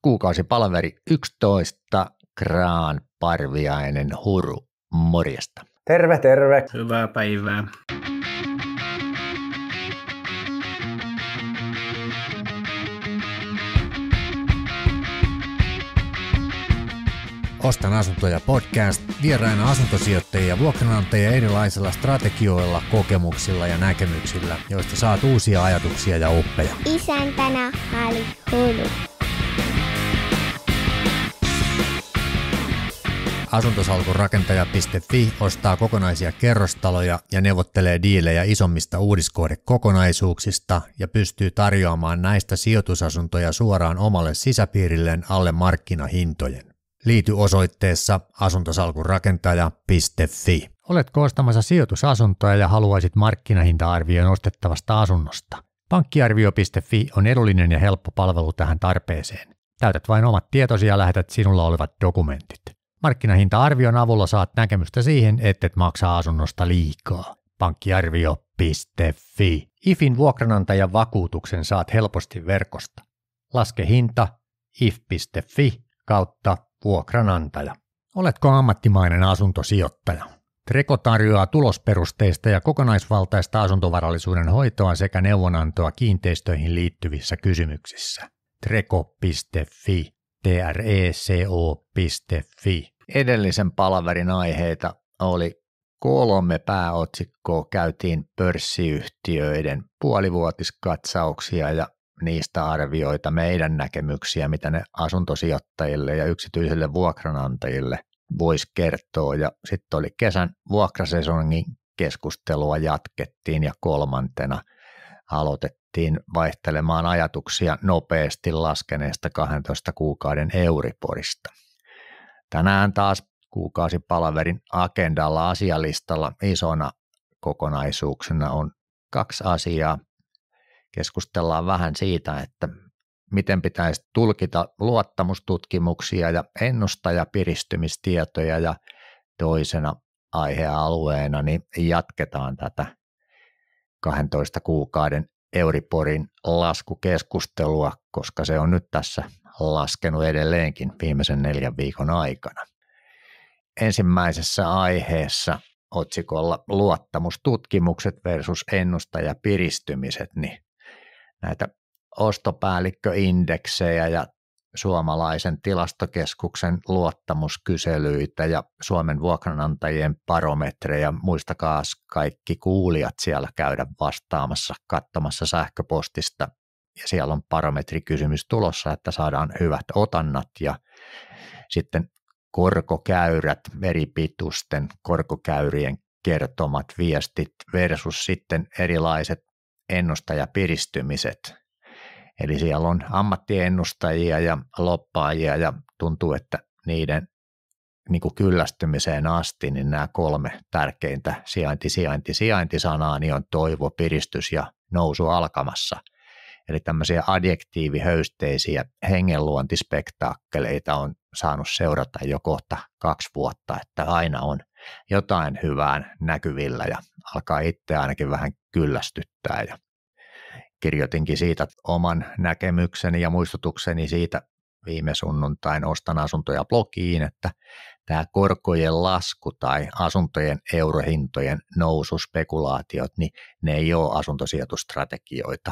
kuukausipalaveri 11, Graan Parviainen Huru, morjesta. Terve, terve. Hyvää päivää. Ostan asuntoja podcast, vieraina asuntosijoittajia ja vuokranantajia erilaisilla strategioilla, kokemuksilla ja näkemyksillä, joista saat uusia ajatuksia ja oppeja. Isäntänä Ali Huru. Asuntosalkunrakentaja.fi ostaa kokonaisia kerrostaloja ja neuvottelee diilejä isommista uudiskohdekokonaisuuksista ja pystyy tarjoamaan näistä sijoitusasuntoja suoraan omalle sisäpiirilleen alle markkinahintojen. Liity osoitteessa asuntosalkunrakentaja.fi. Oletko ostamassa sijoitusasuntoja ja haluaisit markkinahinta-arvion ostettavasta asunnosta? Pankkiarvio.fi on edullinen ja helppo palvelu tähän tarpeeseen. Täytät vain omat tietosi ja lähetät sinulla olevat dokumentit. Markkinahinta-arvion avulla saat näkemystä siihen, ettet maksaa asunnosta liikaa. Pankkiarvio.fi. IFin vuokranantajan vakuutuksen saat helposti verkosta. Laske hinta if.fi/vuokranantaja. Oletko ammattimainen asuntosijoittaja? Treko tarjoaa tulosperusteista ja kokonaisvaltaista asuntovarallisuuden hoitoa sekä neuvonantoa kiinteistöihin liittyvissä kysymyksissä. Treko.fi. treco.fi. Edellisen palaverin aiheita oli 3 pääotsikkoa. Käytiin pörssiyhtiöiden puolivuotiskatsauksia ja niistä arvioita, meidän näkemyksiä, mitä ne asuntosijoittajille ja yksityisille vuokranantajille voisi kertoa. Ja sitten oli kesän vuokrasesongin keskustelua jatkettiin ja 3. aloitettiin vaihtelemaan ajatuksia nopeasti laskeneesta 12 kuukauden Euriborista. Tänään taas kuukausipalaverin agendalla asialistalla isona kokonaisuuksena on 2 asiaa. Keskustellaan vähän siitä, että miten pitäisi tulkita luottamustutkimuksia ja ennustajapiristymistietoja, ja toisena aihealueena niin jatketaan tätä 12 kuukauden Euriborin laskukeskustelua, koska se on nyt tässä laskenut edelleenkin viimeisen 4 viikon aikana. Ensimmäisessä aiheessa otsikolla luottamustutkimukset versus ennustajapiristymiset, niin näitä ostopäällikköindeksejä ja suomalaisen tilastokeskuksen luottamuskyselyitä ja Suomen vuokranantajien barometreja. Muistakaa kaikki kuulijat siellä käydä vastaamassa, katsomassa sähköpostista. Ja siellä on barometrikysymys tulossa, että saadaan hyvät otannat ja sitten korkokäyrät, meripitusten korkokäyrien kertomat viestit versus sitten erilaiset ennustajapiristymiset. Eli siellä on ammattiennustajia ja lobbaajia ja tuntuu, että niiden niin kuin kyllästymiseen asti niin nämä 3 tärkeintä sijainti-sanaa niin on toivo, piristys ja nousu alkamassa. Eli tämmöisiä adjektiivihöysteisiä hengenluontispektaakkeleita on saanut seurata jo kohta 2 vuotta, että aina on jotain hyvää näkyvillä ja alkaa itse ainakin vähän kyllästyttää. Ja kirjoitinkin siitä oman näkemykseni ja muistutukseni siitä viime sunnuntain Ostan asuntoja blogiin, että tämä korkojen lasku tai asuntojen eurohintojen noususpekulaatiot, niin ne ei ole asuntosijoitustrategioita.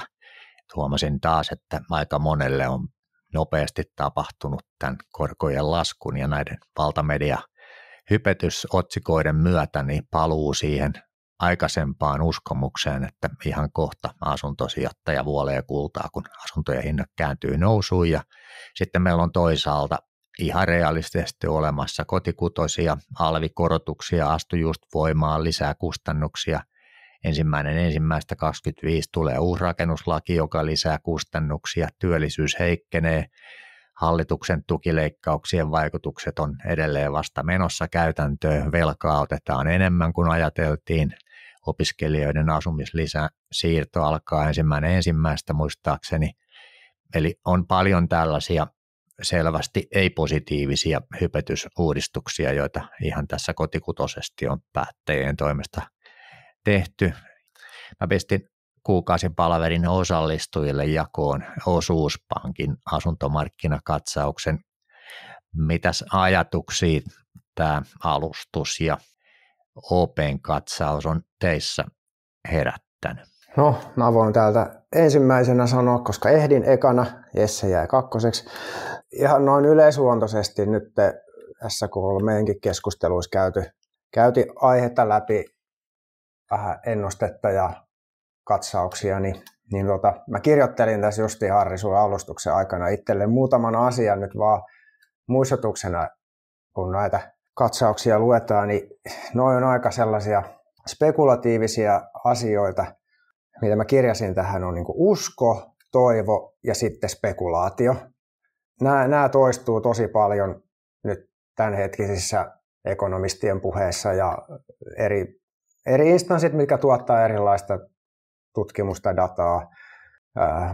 Huomasin taas, että aika monelle on nopeasti tapahtunut tämän korkojen laskun ja näiden valtamedia-hypetysotsikoiden myötä niin paluu siihen aikaisempaan uskomukseen, että ihan kohta asuntosijoittaja vuolee kultaa, kun asuntojen hinnat kääntyy nousuun. Ja sitten meillä on toisaalta ihan realistisesti olemassa kotikutoisia alvikorotuksia, astui just voimaan lisää kustannuksia. 1.1.2025 tulee uusi rakennuslaki, joka lisää kustannuksia, työllisyys heikkenee, hallituksen tukileikkauksien vaikutukset on edelleen vasta menossa käytäntöön, velkaa otetaan enemmän kuin ajateltiin, opiskelijoiden asumislisäsiirto alkaa 1.1. muistaakseni, eli on paljon tällaisia selvästi ei-positiivisia hypetysuudistuksia, joita ihan tässä kotikutosesti on päättäjien toimesta tehty. Mä pistin kuukausipalvelin osallistujille jakoon Osuuspankin asuntomarkkinakatsauksen. Mitäs ajatuksia tämä alustus ja Open katsaus on teissä herättänyt? No, mä voin täältä ensimmäisenä sanoa, koska ehdin ekana, Jesse jäi kakkoseksi. Ihan noin yleisluontoisesti nyt tässä, kun on meidänkin keskusteluissa käytiin aihetta läpi, vähän ennustetta ja katsauksia, niin mä kirjoittelin tässä justiin Harri sun alustuksen aikana itselle muutaman asian nyt vaan muistutuksena, kun näitä katsauksia luetaan, niin noin on aika sellaisia spekulatiivisia asioita, mitä mä kirjasin tähän, on niin kuin usko, toivo ja sitten spekulaatio. Nämä toistuu tosi paljon nyt tämänhetkisissä ekonomistien puheissa ja eri instanssit, mitkä tuottaa erilaista tutkimusta, dataa,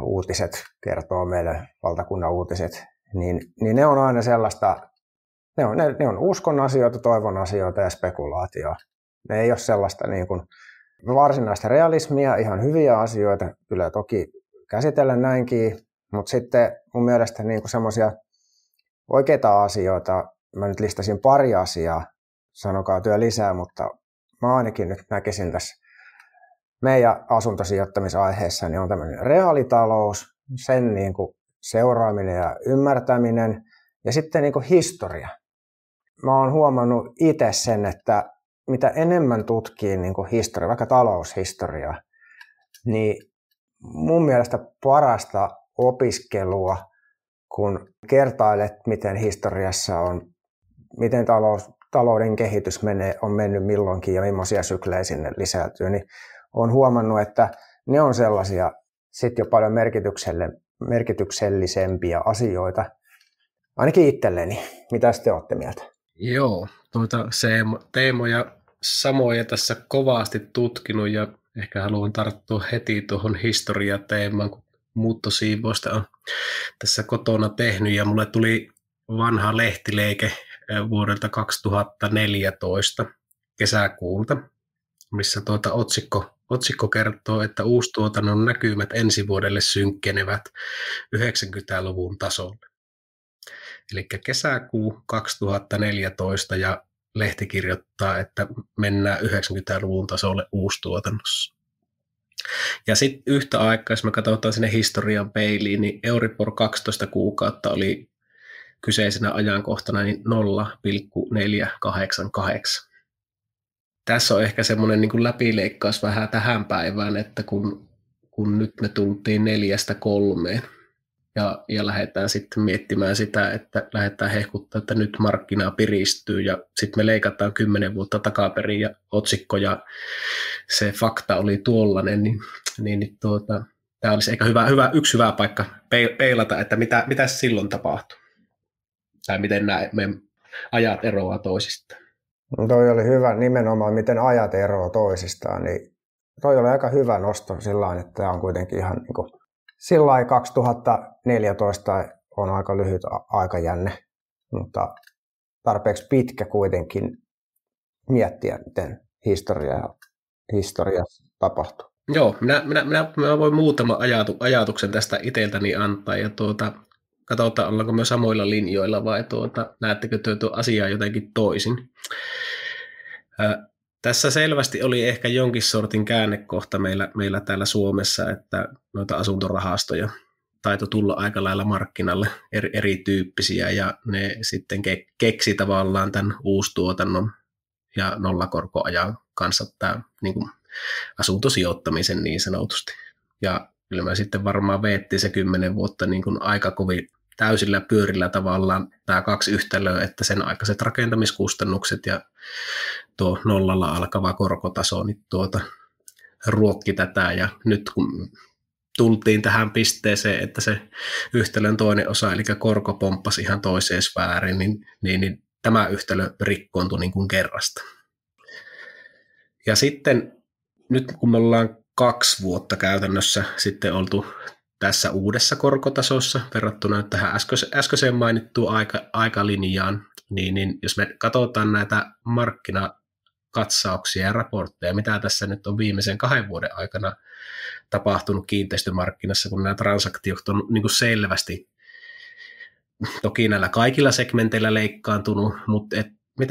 uutiset kertoo meille, valtakunnan uutiset, niin ne on aina sellaista, ne on uskon asioita, toivon asioita ja spekulaatioa. Ne ei ole sellaista niin kuin varsinaista realismia, ihan hyviä asioita, kyllä toki käsitellä näinkin, mutta sitten mun mielestä niin kuin semmoisia oikeita asioita, mä nyt listasin pari asiaa, sanokaa työ lisää, mutta mä ainakin nyt näkisin tässä meidän asuntosijoittamisaiheessa, niin on tämmöinen reaalitalous, sen niin kuin seuraaminen ja ymmärtäminen ja sitten niin kuin historia. Mä oon huomannut itse sen, että mitä enemmän tutkii niin kuin historia, vaikka taloushistoriaa, niin mun mielestä parasta opiskelua, kun kertailet, miten historiassa on, miten talouden kehitys on mennyt milloinkin ja millaisia syklejä sinne lisääntyy, niin olen huomannut, että ne on sellaisia sitten jo paljon merkityksellisempiä asioita, ainakin itselleni. Mitä te olette mieltä? Joo, teemoja samoja tässä kovasti tutkinut ja ehkä haluan tarttua heti tuohon historiateemaan, kun muuttosiivousta on tässä kotona tehnyt ja mulle tuli vanha lehtileike vuodelta 2014 kesäkuulta, missä otsikko kertoo, että uustuotannon näkymät ensi vuodelle synkkenevät 90-luvun tasolle. Eli kesäkuu 2014 ja lehti kirjoittaa, että mennään 90-luvun tasolle uustuotannossa. Ja sitten yhtä aikaa, jos me katsotaan sinne historian peiliin, niin Euribor 12 kuukautta oli kyseisenä ajankohtana niin 0,488. Tässä on ehkä semmoinen niin kuin läpileikkaus vähän tähän päivään, että kun nyt me tultiin 4-3 ja lähdetään sitten miettimään sitä, että lähdetään hehkuttaa, että nyt markkinaa piristyy ja sitten me leikataan 10 vuotta takaperin ja otsikko ja se fakta oli tuollainen, niin tämä olisi ehkä yksi hyvä paikka peilata, että mitä silloin tapahtui tai miten nämä ajat eroavat toisistaan. No toi oli hyvä nimenomaan, miten ajat eroavat toisistaan, niin toi oli aika hyvä nosto sillain, että tämä on kuitenkin ihan niin kuin sillain 2014 on aika lyhyt aikajänne, mutta tarpeeksi pitkä kuitenkin miettiä, miten historiassa tapahtuu. Joo, minä voin muutaman ajatuksen tästä itseltäni antaa ja katsotaan, ollaanko me samoilla linjoilla vai näettekö tuo asiaa jotenkin toisin. Tässä selvästi oli ehkä jonkin sortin käännekohta meillä täällä Suomessa, että noita asuntorahastoja taito tulla aika lailla markkinalle erityyppisiä ja ne sitten keksi tavallaan tämän uustuotannon ja nollakorkoajan kanssa tämä niin kuin asuntosijoittamisen niin sanotusti. Ja kyllä me sitten varmaan veettiin se 10 vuotta niin kuin aika kovin täysillä pyörillä tavallaan tämä kaksi yhtälöä, että sen aikaiset rakentamiskustannukset ja tuo nollalla alkava korkotaso niin ruokki tätä ja nyt kun tultiin tähän pisteeseen, että se yhtälön toinen osa, eli korko pomppasi ihan toiseen sfääriin, niin tämä yhtälö rikkoontui niin kuin kerrasta. Ja sitten nyt kun me ollaan 2 vuotta käytännössä sitten oltu tässä uudessa korkotasossa verrattuna tähän äskeiseen mainittuun aikalinjaan, niin jos me katsotaan näitä katsauksia ja raportteja, mitä tässä nyt on viimeisen 2 vuoden aikana tapahtunut kiinteistömarkkinassa, kun nämä transaktiot on niin kuin selvästi, toki näillä kaikilla segmenteillä leikkaantunut, mutta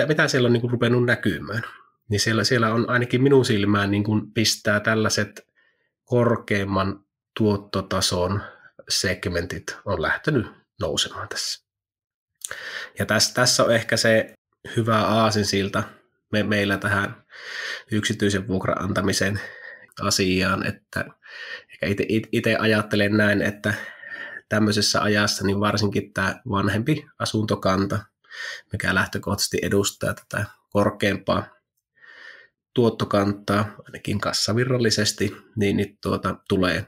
mitä siellä on niin kuin rupenut näkymään, niin siellä on ainakin minun silmään niin kuin pistää tällaiset korkeimman tuottotason segmentit on lähtenyt nousemaan tässä. Ja tässä on ehkä se hyvä aasinsilta meillä tähän yksityisen vuokran antamisen asiaan, että itse ajattelen näin, että tämmöisessä ajassa niin varsinkin tämä vanhempi asuntokanta, mikä lähtökohtaisesti edustaa tätä korkeampaa tuottokantaa, ainakin kassavirrallisesti, niin tulee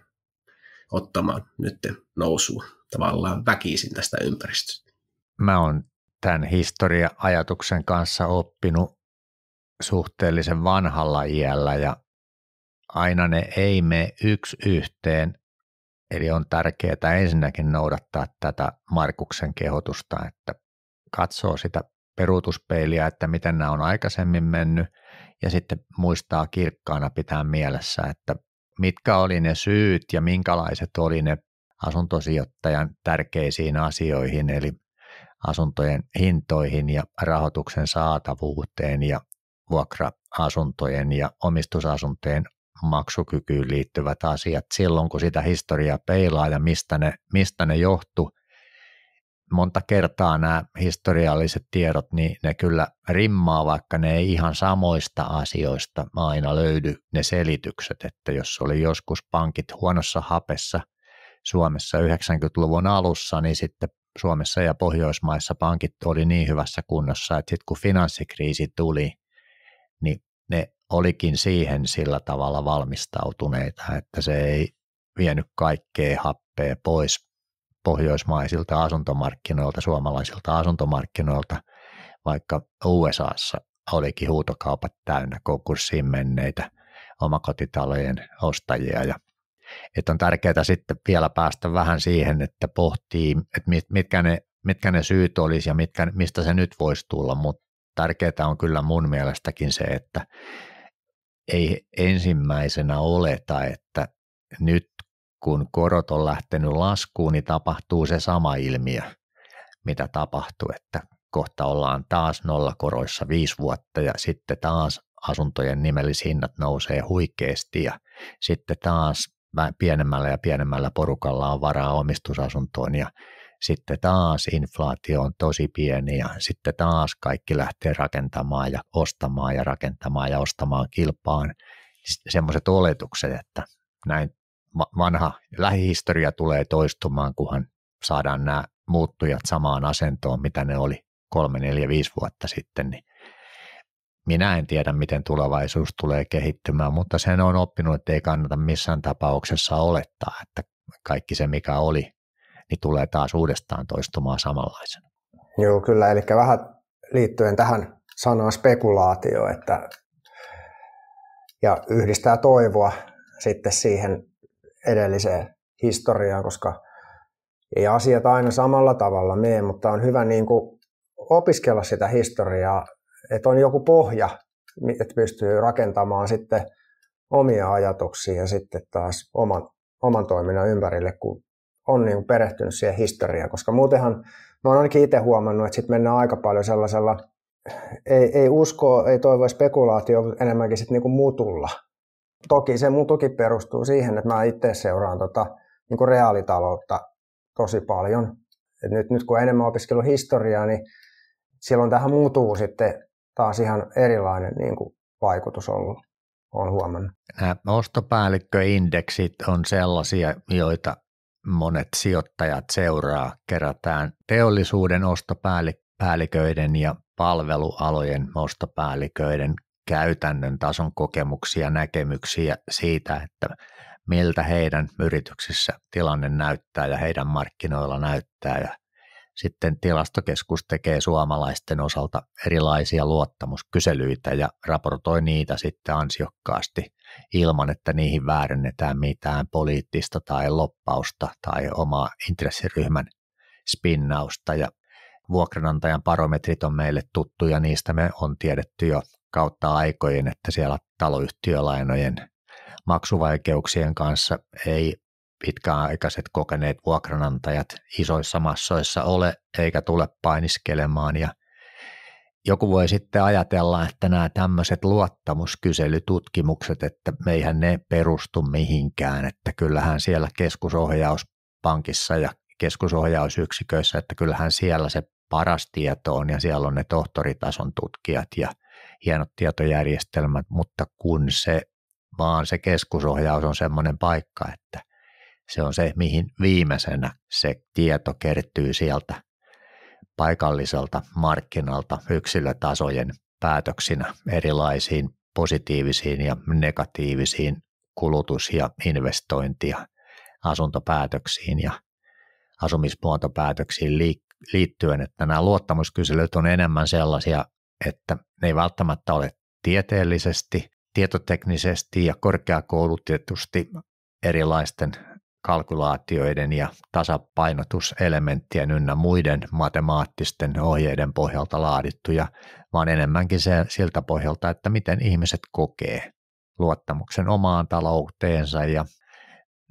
ottamaan nyt nousua tavallaan väkisin tästä ympäristöstä. Mä oon tämän historia-ajatuksen kanssa oppinut suhteellisen vanhalla iällä ja aina ne ei mene yksi yhteen. Eli on tärkeää ensinnäkin noudattaa tätä Markuksen kehotusta, että katsoo sitä peruutuspeiliä, että miten nämä on aikaisemmin mennyt ja sitten muistaa kirkkaana pitää mielessä, että mitkä oli ne syyt ja minkälaiset oli ne asuntosijoittajan tärkeisiin asioihin, eli asuntojen hintoihin ja rahoituksen saatavuuteen ja vuokra-asuntojen ja omistusasuntojen maksukykyyn liittyvät asiat silloin, kun sitä historiaa peilaa ja mistä ne johtuu. Monta kertaa nämä historialliset tiedot, niin ne kyllä rimmaa, vaikka ne ei ihan samoista asioista aina löydy ne selitykset, että jos oli joskus pankit huonossa hapessa Suomessa 90-luvun alussa, niin sitten Suomessa ja Pohjoismaissa pankit oli niin hyvässä kunnossa, että sitten kun finanssikriisi tuli, niin ne olikin siihen sillä tavalla valmistautuneita, että se ei vienyt kaikkea happea pois pohjoismaisilta asuntomarkkinoilta, suomalaisilta asuntomarkkinoilta, vaikka USAssa olikin huutokaupat täynnä konkurssiin menneitä omakotitalojen ostajia. Ja että on tärkeää sitten vielä päästä vähän siihen, että pohtii, että mitkä ne syyt olisi ja mistä se nyt voisi tulla, mutta tärkeää on kyllä mun mielestäkin se, että ei ensimmäisenä oleta, että nyt kun korot on lähtenyt laskuun, niin tapahtuu se sama ilmiö, mitä tapahtui, että kohta ollaan taas nollakoroissa 5 vuotta ja sitten taas asuntojen nimellishinnat nousee huikeasti ja sitten taas pienemmällä ja pienemmällä porukalla on varaa omistusasuntoon ja sitten taas inflaatio on tosi pieni ja sitten taas kaikki lähtee rakentamaan ja ostamaan ja rakentamaan ja ostamaan kilpaan. Semmoiset oletukset, että näin vanha lähihistoria tulee toistumaan, kunhan saadaan nämä muuttujat samaan asentoon, mitä ne oli 3, 4, 5 vuotta sitten, niin minä en tiedä, miten tulevaisuus tulee kehittymään, mutta sen on oppinut, että ei kannata missään tapauksessa olettaa, että kaikki se, mikä oli, niin tulee taas uudestaan toistumaan samanlaisena. Joo, kyllä, eli vähän liittyen tähän sanaan spekulaatio, ja yhdistää toivoa sitten siihen edelliseen historiaan, koska ei asiat aina samalla tavalla mene, mutta on hyvä niin kuin opiskella sitä historiaa, että on joku pohja, että pystyy rakentamaan sitten omia ajatuksia ja sitten taas oman toiminnan ympärille, kun on niin kuin perehtynyt siihen historiaan, koska muutenhan mä oon ainakin itse huomannut, että sitten mennään aika paljon sellaisella, ei usko, ei toivo spekulaatio, enemmänkin sitten niin kuin mutulla. Toki se mutukin perustuu siihen, että mä itse seuraan niin kuin reaalitaloutta tosi paljon. Et nyt kun enemmän opiskellut historiaa, niin silloin tähän mutuun sitten taas ihan erilainen niin kuin vaikutus ollut, olen huomannut. Nämä ostopäällikköindeksit on sellaisia, joita monet sijoittajat seuraa. Kerätään teollisuuden ostopäälliköiden ja palvelualojen ostopäälliköiden käytännön tason kokemuksia, näkemyksiä siitä, että miltä heidän yrityksissä tilanne näyttää ja heidän markkinoilla näyttää. Ja sitten Tilastokeskus tekee suomalaisten osalta erilaisia luottamuskyselyitä ja raportoi niitä sitten ansiokkaasti ilman, että niihin väärennetään mitään poliittista tai loppausta tai omaa intressiryhmän spinnausta. Ja vuokranantajan barometrit on meille tuttuja, niistä me on tiedetty jo kautta aikojen, että siellä taloyhtiölainojen maksuvaikeuksien kanssa ei pitkäaikaiset kokeneet vuokranantajat isoissa massoissa ole eikä tule painiskelemaan. Ja joku voi sitten ajatella, että nämä tämmöiset luottamuskyselytutkimukset, että meihän ne perustu mihinkään, että kyllähän siellä keskusohjauspankissa ja keskusohjausyksiköissä, että kyllähän siellä se paras tieto on ja siellä on ne tohtoritason tutkijat ja hienot tietojärjestelmät, mutta kun se keskusohjaus on semmoinen paikka, että se on se, mihin viimeisenä se tieto kertyy sieltä paikalliselta markkinalta yksilötasojen päätöksinä erilaisiin positiivisiin ja negatiivisiin kulutus- ja investointi- ja asuntopäätöksiin ja asumismuotopäätöksiin liittyen, että nämä luottamuskyselyt on enemmän sellaisia, että ne ei välttämättä ole tieteellisesti, tietoteknisesti ja korkeakoulutetusti erilaisten kalkulaatioiden ja tasapainotuselementtien ynnä muiden matemaattisten ohjeiden pohjalta laadittuja, vaan enemmänkin siltä pohjalta, että miten ihmiset kokee luottamuksen omaan talouteensa ja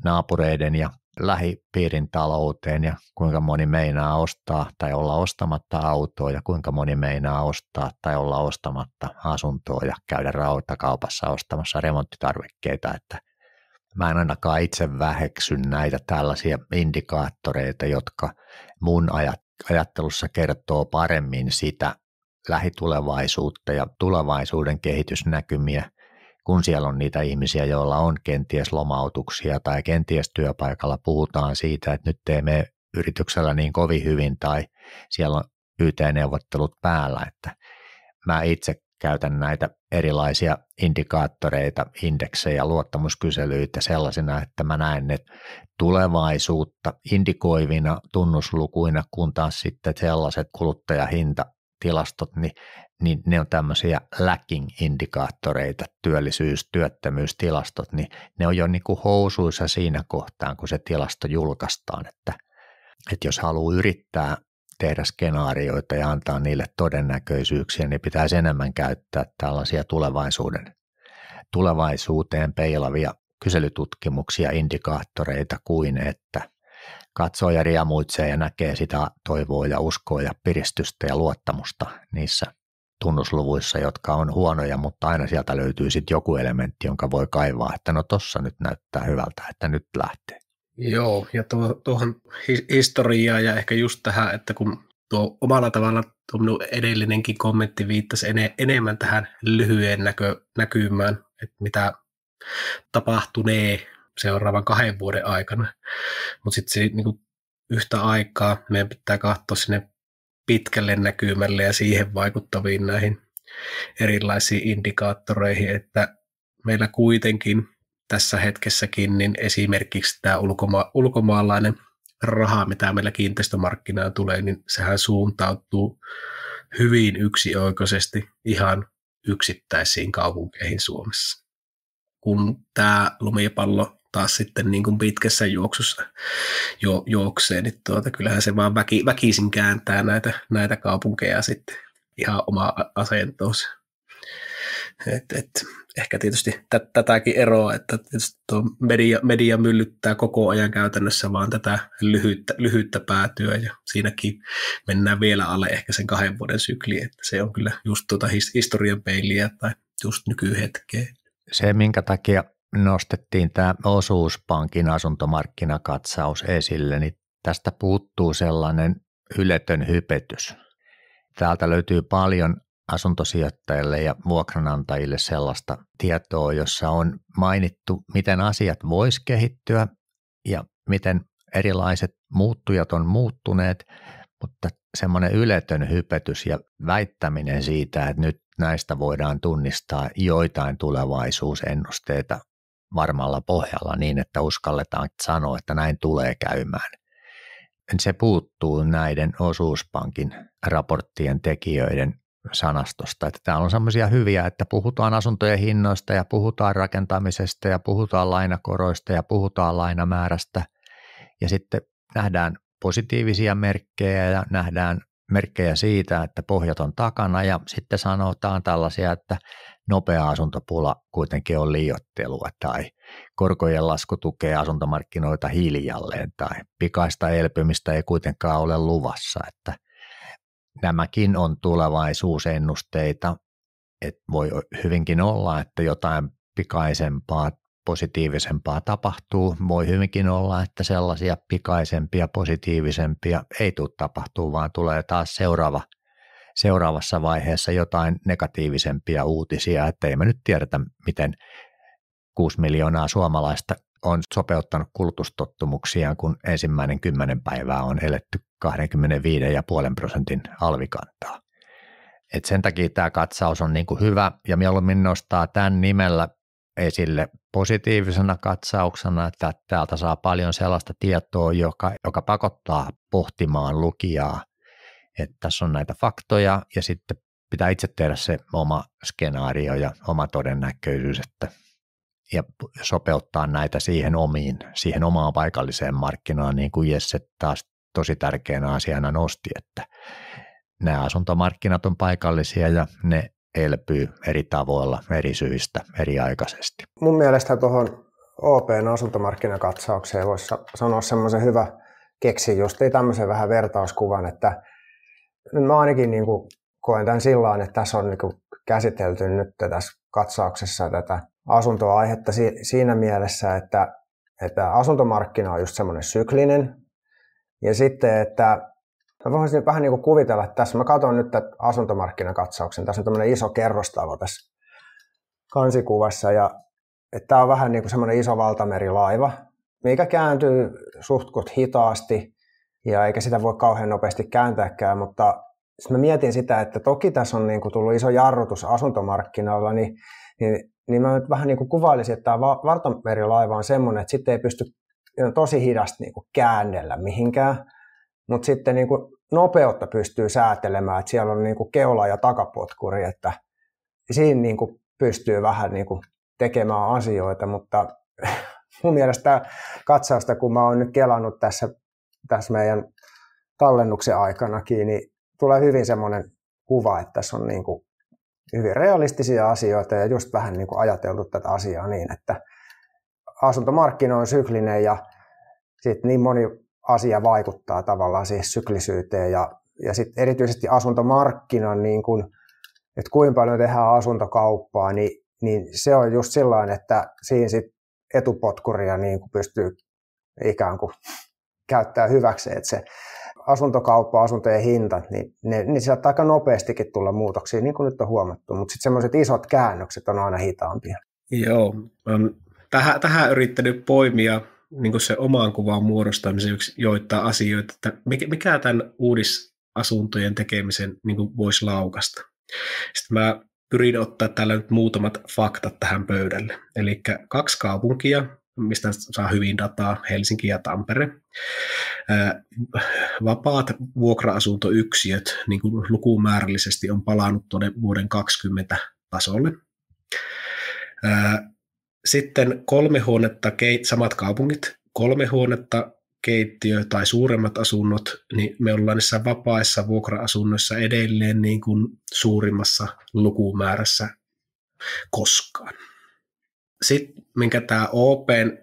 naapureiden ja lähipiirin talouteen ja kuinka moni meinaa ostaa tai olla ostamatta autoa ja kuinka moni meinaa ostaa tai olla ostamatta asuntoa ja käydä rautakaupassa ostamassa remonttitarvikkeita, että mä en ainakaan itse väheksy näitä tällaisia indikaattoreita, jotka mun ajattelussa kertoo paremmin sitä lähitulevaisuutta ja tulevaisuuden kehitysnäkymiä, kun siellä on niitä ihmisiä, joilla on kenties lomautuksia tai kenties työpaikalla puhutaan siitä, että nyt ei mene yrityksellä niin kovin hyvin tai siellä on YT-neuvottelut päällä, että mä itse käytän näitä erilaisia indikaattoreita, indeksejä, luottamuskyselyitä sellaisina, että mä näen ne tulevaisuutta indikoivina tunnuslukuina, kun taas sitten sellaiset kuluttajahintatilastot, niin ne on tämmöisiä lagging-indikaattoreita, työllisyys-, työttömyystilastot, niin ne on jo niin kuin housuissa siinä kohtaan, kun se tilasto julkaistaan, että jos haluaa yrittää tehdä skenaarioita ja antaa niille todennäköisyyksiä, niin pitäisi enemmän käyttää tällaisia tulevaisuuteen peilavia kyselytutkimuksia, indikaattoreita kuin että katsoo ja riemuitsee ja näkee sitä toivoa ja uskoa ja piristystä ja luottamusta niissä tunnusluvuissa, jotka on huonoja, mutta aina sieltä löytyy sitten joku elementti, jonka voi kaivaa, että no tossa nyt näyttää hyvältä, että nyt lähtee. Joo, ja tuohon historiaan ja ehkä just tähän, että kun tuo omalla tavalla tuo minun edellinenkin kommentti viittasi enemmän tähän lyhyen näkymään, että mitä tapahtunee seuraavan 2 vuoden aikana, mutta sitten niin yhtä aikaa meidän pitää katsoa sinne pitkälle näkymälle ja siihen vaikuttaviin näihin erilaisiin indikaattoreihin, että meillä kuitenkin tässä hetkessäkin niin esimerkiksi tämä ulkomaalainen raha, mitä meillä kiinteistömarkkinaan tulee, niin sehän suuntautuu hyvin yksioikoisesti ihan yksittäisiin kaupunkeihin Suomessa. Kun tämä lumipallo taas sitten niin kuin pitkässä juoksussa juoksee, niin kyllähän se vaan väkisin kääntää näitä kaupunkeja sitten ihan omaa asentoonsa. Ehkä tietysti tätäkin eroa, että tuo media myllyttää koko ajan käytännössä vaan tätä lyhyttä päätyä ja siinäkin mennään vielä alle ehkä sen 2 vuoden sykliin, että se on kyllä just historian peiliä tai just nykyhetkeä. Se, minkä takia nostettiin tämä osuuspankin asuntomarkkinakatsaus esille, niin tästä puuttuu sellainen yletön hypetys. Täältä löytyy paljon asuntosijoittajille ja vuokranantajille sellaista tietoa, jossa on mainittu, miten asiat vois kehittyä ja miten erilaiset muuttujat on muuttuneet, mutta semmoinen yletön hypetys ja väittäminen siitä, että nyt näistä voidaan tunnistaa joitain tulevaisuusennusteita varmalla pohjalla niin, että uskalletaan sanoa, että näin tulee käymään. Se puuttuu näiden osuuspankin raporttien tekijöiden sanastosta, että täällä on semmoisia hyviä, että puhutaan asuntojen hinnoista ja puhutaan rakentamisesta ja puhutaan lainakoroista ja puhutaan lainamäärästä ja sitten nähdään positiivisia merkkejä ja nähdään merkkejä siitä, että pohjat on takana ja sitten sanotaan tällaisia, että nopea asuntopula kuitenkin on liioittelua tai korkojen lasku tukee asuntomarkkinoita hiljalleen tai pikaista elpymistä ei kuitenkaan ole luvassa, että nämäkin on tulevaisuusennusteita, että voi hyvinkin olla, että jotain pikaisempaa, positiivisempaa tapahtuu. Voi hyvinkin olla, että sellaisia pikaisempia, positiivisempia ei tule tapahtuu, vaan tulee taas seuraavassa vaiheessa jotain negatiivisempia uutisia, että ei me nyt tiedetä, miten 6 miljoonaa suomalaista on sopeuttanut kulutustottumuksiaan, kun ensimmäinen 10 päivää on eletty 25,5% alvikantaa. Et sen takia tämä katsaus on niin kuin hyvä ja mieluummin nostaa tämän nimellä esille positiivisena katsauksena, että täältä saa paljon sellaista tietoa, joka pakottaa pohtimaan lukijaa, että tässä on näitä faktoja ja sitten pitää itse tehdä se oma skenaario ja oma todennäköisyys, ja sopeuttaa näitä siihen omaan paikalliseen markkinaan, niin kuin Jesse taas tosi tärkeänä asiana nosti, että nämä asuntomarkkinat on paikallisia ja ne elpyy eri tavoilla, eri syistä, eri-aikaisesti. Mun mielestä tuohon OP:n asuntomarkkinakatsaukseen voisi sanoa semmoisen hyvä keksi justiin tämmöisen vähän vertauskuvan, että mä ainakin niin kuin koen tämän sillä tavalla, että tässä on niin kuin käsitelty nyt tässä katsauksessa tätä asuntoaihetta siinä mielessä, että asuntomarkkina on just semmoinen syklinen ja sitten, että mä voisin vähän niin kuin kuvitella, että tässä mä katson nyt tätä asuntomarkkinakatsauksen, tässä on tämmöinen iso kerrostalo tässä kansikuvassa ja että tämä on vähän niin kuin semmoinen iso valtamerilaiva, mikä kääntyy suhtkut hitaasti ja eikä sitä voi kauhean nopeasti kääntääkään, mutta jos mä mietin sitä, että toki tässä on niin kuin tullut iso jarrutus asuntomarkkinoilla, niin mä nyt vähän niin kuin kuvailisin, että tämä valtamerilaiva on semmoinen, että sitten ei pysty tosi hidasti niin kuin käännellä mihinkään, mutta sitten niin kuin nopeutta pystyy säätelemään, että siellä on niin kuin keula- ja takapotkuri, että siinä niin kuin pystyy vähän niin kuin tekemään asioita, mutta mun mielestä tämä katsausta, kun mä oon nyt kelannut tässä meidän tallennuksen aikanakin, niin tulee hyvin semmoinen kuva, että tässä on niin kuin hyvin realistisia asioita ja just vähän niin kuin ajateltu tätä asiaa niin, että asuntomarkkina on syklinen ja sitten niin moni asia vaikuttaa tavallaan siihen syklisyyteen ja sitten erityisesti asuntomarkkinan, niin kun, että kuinka paljon tehdään asuntokauppaa, niin se on just sellainen, että siinä sit etupotkuria niin kun pystyy ikään kuin käyttämään hyväkseen, että se asuntokauppa, asuntojen hinta, niin ne saattaa aika nopeastikin tulla muutoksia, niin kuin nyt on huomattu, mutta sitten semmoiset isot käännökset on aina hitaampia. Joo, on tähän yrittänyt poimia niin kuin se omaan kuvan muodostamiseksi joitain asioita, että mikä tämän uudisasuntojen tekemisen niin kuin voisi laukasta. Sitten mä pyrin ottaa täällä nyt muutamat faktat tähän pöydälle. Eli 2 kaupunkia, mistä saa hyvin dataa, Helsinki ja Tampere. Vapaat vuokra-asuntoyksiöt niin kuin lukumäärällisesti on palannut tuonne vuoden 2020 tasolle. Sitten 3 huonetta, samat kaupungit, 3 huonetta, keittiö tai suuremmat asunnot, niin me ollaan niissä vapaissa vuokra-asunnoissa edelleen niin kuin suurimmassa lukumäärässä koskaan. Sitten minkä tämä OP:n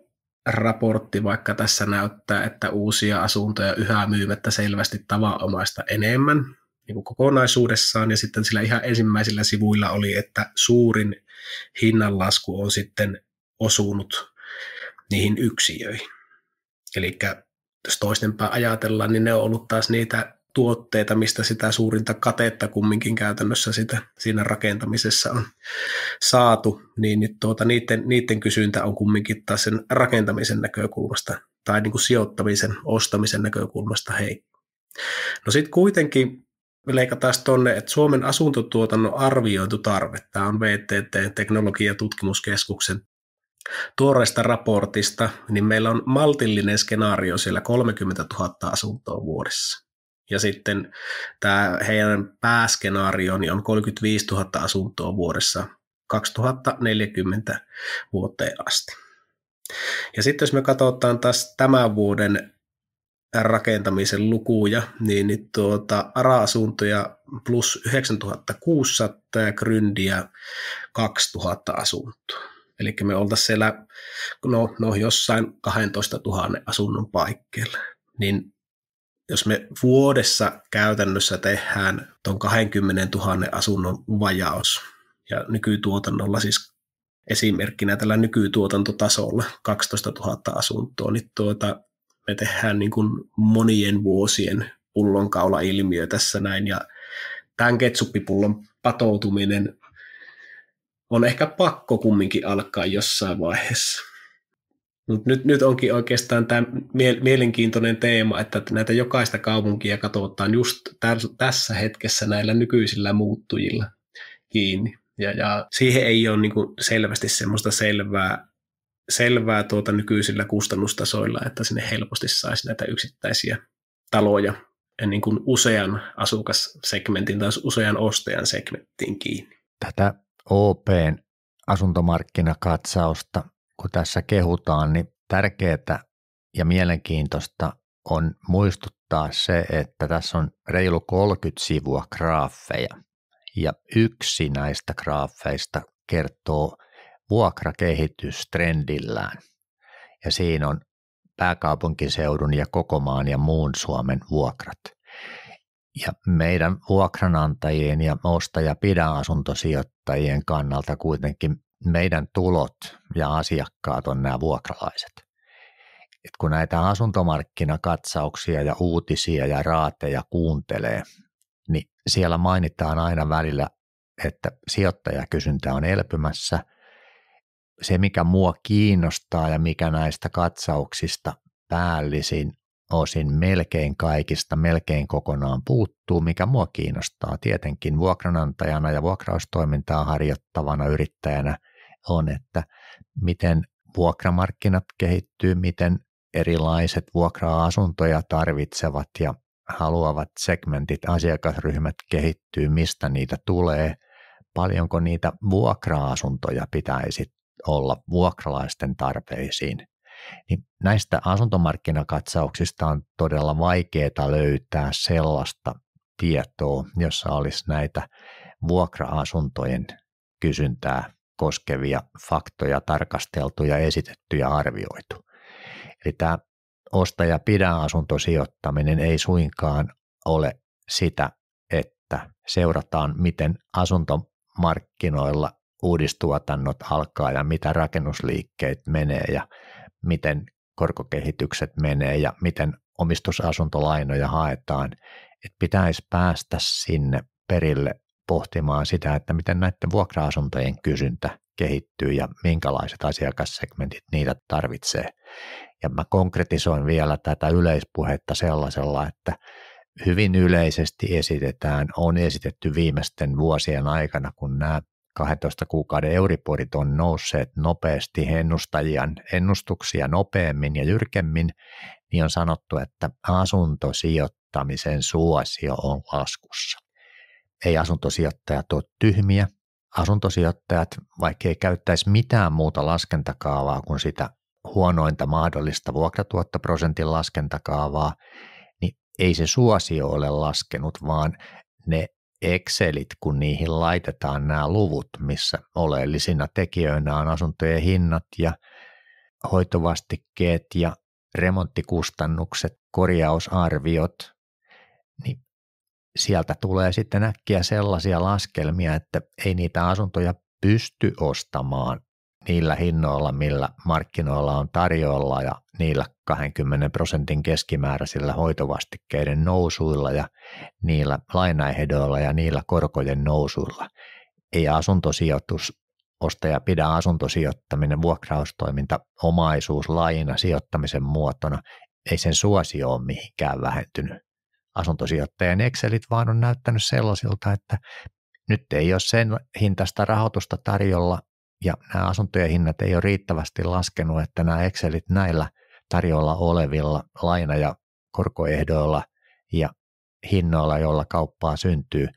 raportti vaikka tässä näyttää, että uusia asuntoja yhä myymättä selvästi tavanomaista enemmän niin kuin kokonaisuudessaan, ja sitten sillä ihan ensimmäisillä sivuilla oli, että suurin hinnanlasku on sitten osunut niihin yksiöihin. Eli jos toistenpäin ajatellaan, niin ne on ollut taas niitä tuotteita, mistä sitä suurinta katetta kumminkin käytännössä siinä rakentamisessa on saatu, niin nyt niiden kysyntä on kumminkin taas sen rakentamisen näkökulmasta tai niin kuin sijoittamisen, ostamisen näkökulmasta heikko. No sitten kuitenkin me leikataan tuonne, että Suomen asuntotuotannon arvioitu tarve, tämä on VTT, Teknologia- ja tutkimuskeskuksen tuoreesta raportista, niin meillä on maltillinen skenaario siellä 30 000 asuntoa vuodessa. Ja sitten tämä heidän pääskenaario on 35 000 asuntoa vuodessa 2040 vuoteen asti. Ja sitten jos me katsotaan taas tämän vuoden rakentamisen lukuja, niin ARA-asuntoja plus 9600 ja Gründiä 2000 asuntoa. Eli me oltaisiin siellä jossain 12 000 asunnon paikkeilla. Niin jos me vuodessa käytännössä tehdään tuon 20 000 asunnon vajaus, ja nykytuotannolla siis esimerkkinä tällä nykytuotantotasolla 12 000 asuntoa, niin me tehdään niin kuin monien vuosien pullonkaula-ilmiö tässä näin, ja tämän ketsuppipullon patoutuminen on ehkä pakko kumminkin alkaa jossain vaiheessa. Mut nyt onkin oikeastaan tämä mielenkiintoinen teema, että näitä jokaista kaupunkia katsotaan just tässä hetkessä näillä nykyisillä muuttujilla kiinni. Ja siihen ei ole niin kuin selvästi semmoista selvää nykyisillä kustannustasoilla, että sinne helposti saisi näitä yksittäisiä taloja niin kuin usean asukassegmentin tai usean ostajan segmenttiin kiinni. Tätä OP:n asuntomarkkinakatsausta, kun tässä kehutaan, niin tärkeää ja mielenkiintoista on muistuttaa se, että tässä on reilu 30 sivua graafeja. Ja yksi näistä graafeista kertoo vuokrakehitystrendillään. Ja siinä on pääkaupunkiseudun ja koko maan ja muun Suomen vuokrat. Ja meidän vuokranantajien ja osta- ja pidä-asuntosijoittajien kannalta kuitenkin meidän tulot ja asiakkaat on nämä vuokralaiset. Et kun näitä asuntomarkkinakatsauksia ja uutisia ja raateja kuuntelee, niin siellä mainitaan aina välillä, että sijoittajakysyntä on elpymässä. Se, mikä mua kiinnostaa ja mikä näistä katsauksista päällisin osin melkein kaikista, melkein kokonaan puuttuu, mikä mua kiinnostaa tietenkin vuokranantajana ja vuokraustoimintaa harjoittavana yrittäjänä, on, että miten vuokramarkkinat kehittyy, miten erilaiset vuokra-asuntoja tarvitsevat ja haluavat segmentit, asiakasryhmät kehittyy, mistä niitä tulee, paljonko niitä vuokra-asuntoja pitäisi olla vuokralaisten tarpeisiin. Niin näistä asuntomarkkinakatsauksista on todella vaikeaa löytää sellaista tietoa, jossa olisi näitä vuokra-asuntojen kysyntää koskevia faktoja tarkasteltu ja esitetty ja arvioitu. Eli tämä osta- ja pidä-asuntosijoittaminen ei suinkaan ole sitä, että seurataan, miten asuntomarkkinoilla uudistuotannot alkaa ja mitä rakennusliikkeet menee ja miten korkokehitykset menee ja miten omistusasuntolainoja haetaan. Että pitäisi päästä sinne perille pohtimaan sitä, että miten näiden vuokra-asuntojen kysyntä kehittyy ja minkälaiset asiakassegmentit niitä tarvitsee. Ja mä konkretisoin vielä tätä yleispuhetta sellaisella, että hyvin yleisesti on esitetty viimeisten vuosien aikana, kun nämä 12 kuukauden euriborit on nousseet nopeasti ennustuksia nopeammin ja jyrkemmin, niin on sanottu, että asuntosijoittamisen suosio on laskussa. Ei asuntosijoittajat ole tyhmiä. Asuntosijoittajat, vaikka ei käyttäisi mitään muuta laskentakaavaa kuin sitä huonointa mahdollista vuokratuottoprosentin laskentakaavaa, niin ei se suosio ole laskenut, vaan ne Excelit, kun niihin laitetaan nämä luvut, missä oleellisina tekijöinä on asuntojen hinnat ja hoitovastikkeet ja remonttikustannukset, korjausarviot, niin sieltä tulee sitten äkkiä sellaisia laskelmia, että ei niitä asuntoja pysty ostamaan niillä hinnoilla, millä markkinoilla on tarjolla ja niillä 20% keskimääräisillä hoitovastikkeiden nousuilla ja niillä lainaehdoilla ja niillä korkojen nousuilla. Ei asuntosijoitus, osta- ja pidä asuntosijoittaminen, vuokraustoiminta, omaisuus, laina sijoittamisen muotona, ei sen suosio ole mihinkään vähentynyt. Asuntosijoittajien Excelit vaan on näyttänyt sellaisilta, että nyt ei ole sen hintaista rahoitusta tarjolla ja nämä asuntojen hinnat ei ole riittävästi laskenut, että nämä Excelit näillä tarjolla olevilla laina- ja korkoehdoilla ja hinnoilla, joilla kauppaa syntyy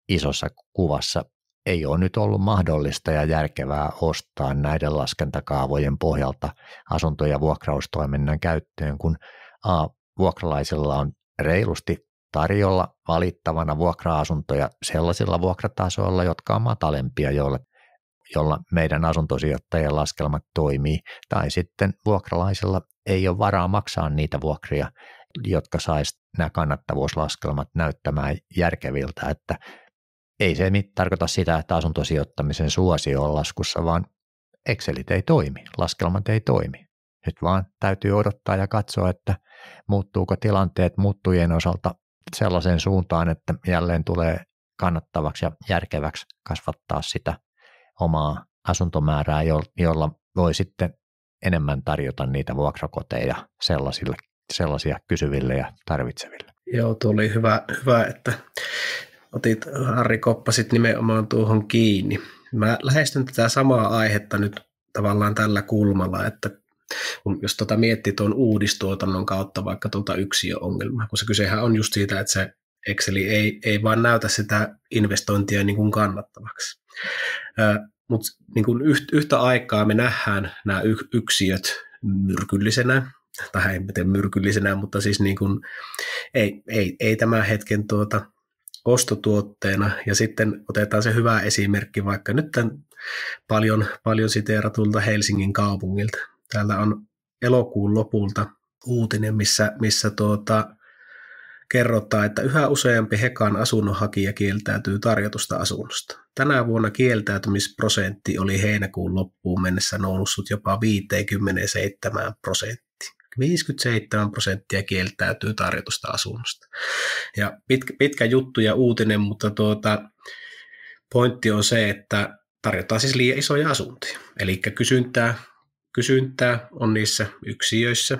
isossa kuvassa, ei ole nyt ollut mahdollista ja järkevää ostaa näiden laskentakaavojen pohjalta asunto- ja vuokraustoiminnan käyttöön, kun vuokralaisilla on reilusti tarjolla valittavana vuokra-asuntoja sellaisilla vuokratasoilla, jotka on matalempia, jolla meidän asuntosijoittajien laskelmat toimii, tai sitten vuokralaisilla ei ole varaa maksaa niitä vuokria, jotka saisi nämä kannattavuuslaskelmat näyttämään järkeviltä, että ei se tarkoita sitä, että asuntosijoittamisen suosio on laskussa, vaan Excelit ei toimi, laskelmat ei toimi. Nyt vaan täytyy odottaa ja katsoa, että muuttuuko tilanteet muuttujien osalta sellaiseen suuntaan, että jälleen tulee kannattavaksi ja järkeväksi kasvattaa sitä omaa asuntomäärää, jolla voi sitten enemmän tarjota niitä vuokrakoteja sellaisia kysyville ja tarvitseville. Joo, tuo oli hyvä, että otit, Harri, koppasit nimenomaan tuohon kiinni. Mä lähestyn tätä samaa aihetta nyt tavallaan tällä kulmalla, että jos miettii tuon uudistuotannon kautta vaikka tuota yksiöongelmaa, kun se kysehän on just siitä, että se Exceli ei vaan näytä sitä investointia niin kuin kannattavaksi. Mutta niin kuin yhtä aikaa me nähdään nämä yksiöt myrkyllisenä, tai ei miten myrkyllisenä, mutta siis niin kuin, ei tämän hetken ostotuotteena. Ja sitten otetaan se hyvä esimerkki vaikka nyt tämän paljon siteeratulta Helsingin kaupungilta. Täällä on elokuun lopulta uutinen, missä kerrotaan, että yhä useampi Hekan asunnonhakija kieltäytyy tarjotusta asunnosta. Tänä vuonna kieltäytymisprosentti oli heinäkuun loppuun mennessä noussut jopa 57%. 57% kieltäytyy tarjotusta asunnosta. Ja pitkä juttu ja uutinen, mutta pointti on se, että tarjotaan siis liian isoja asuntoja. Eli kysyntää on niissä yksiöissä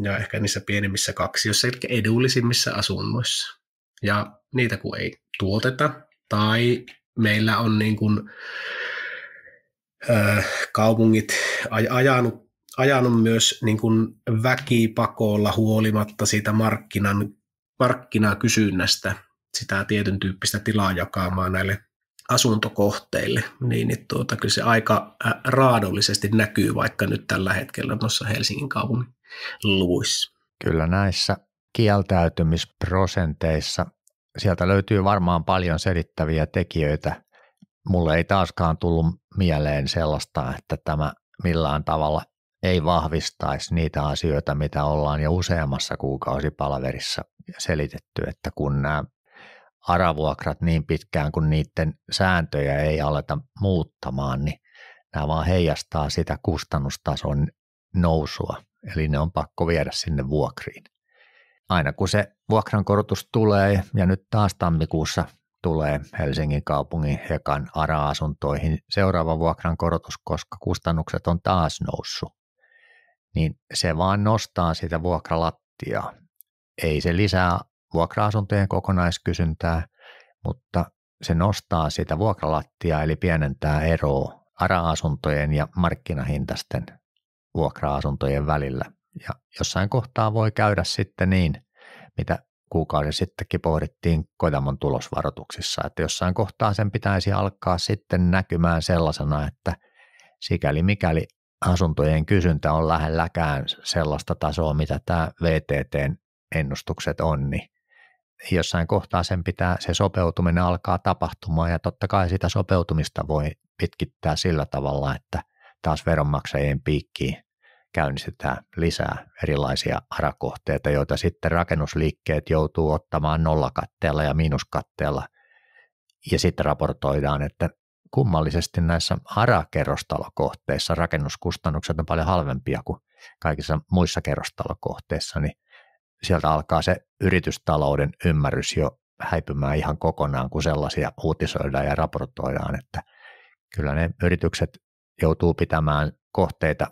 ja ehkä niissä pienemmissä kaksioissa, eli edullisimmissa asunnoissa. Ja niitä kun ei tuoteta, tai meillä on niin kuin, kaupungit ajanut myös niin kuin väkipakolla huolimatta siitä markkinakysynnästä sitä tietyn tyyppistä tilaa jakamaan näille asuntokohteille, niin kyllä se aika raadollisesti näkyy vaikka nyt tällä hetkellä noissa Helsingin kaupungin luvuissa. Kyllä näissä kieltäytymisprosenteissa sieltä löytyy varmaan paljon selittäviä tekijöitä. Mulle ei taaskaan tullut mieleen sellaista, että tämä millään tavalla ei vahvistaisi niitä asioita, mitä ollaan jo useammassa kuukausipalaverissa selitetty, että kun nämä ARA-vuokrat niin pitkään, kun niiden sääntöjä ei aleta muuttamaan, niin nämä vaan heijastaa sitä kustannustason nousua, eli ne on pakko viedä sinne vuokriin. Aina kun se vuokrankorotus tulee, ja nyt taas tammikuussa tulee Helsingin kaupungin Hekan ARA-asuntoihin seuraava vuokrankorotus, koska kustannukset on taas noussut, niin se vaan nostaa sitä vuokralattiaa. Ei se lisää vuokra-asuntojen kokonaiskysyntää, mutta se nostaa sitä vuokralattiaa, eli pienentää eroa ARA-asuntojen ja markkinahintaisten vuokra-asuntojen välillä. Ja jossain kohtaa voi käydä sitten niin, mitä kuukausi sittenkin pohdittiin Kojamon tulosvaroituksissa, että jossain kohtaa sen pitäisi alkaa sitten näkymään sellaisena, että sikäli mikäli asuntojen kysyntä on lähelläkään sellaista tasoa, mitä tämä VTT:n ennustukset on, niin jossain kohtaa se sopeutuminen alkaa tapahtumaan, ja totta kai sitä sopeutumista voi pitkittää sillä tavalla, että taas veronmaksajien piikkiin käynnistetään lisää erilaisia ARA-kohteita, joita sitten rakennusliikkeet joutuu ottamaan nollakatteella ja miinuskatteella, ja sitten raportoidaan, että kummallisesti näissä ARA-kerrostalokohteissa rakennuskustannukset on paljon halvempia kuin kaikissa muissa kerrostalokohteissa, niin sieltä alkaa se yritystalouden ymmärrys jo häipymään ihan kokonaan, kun sellaisia uutisoidaan ja raportoidaan, että kyllä ne yritykset joutuu pitämään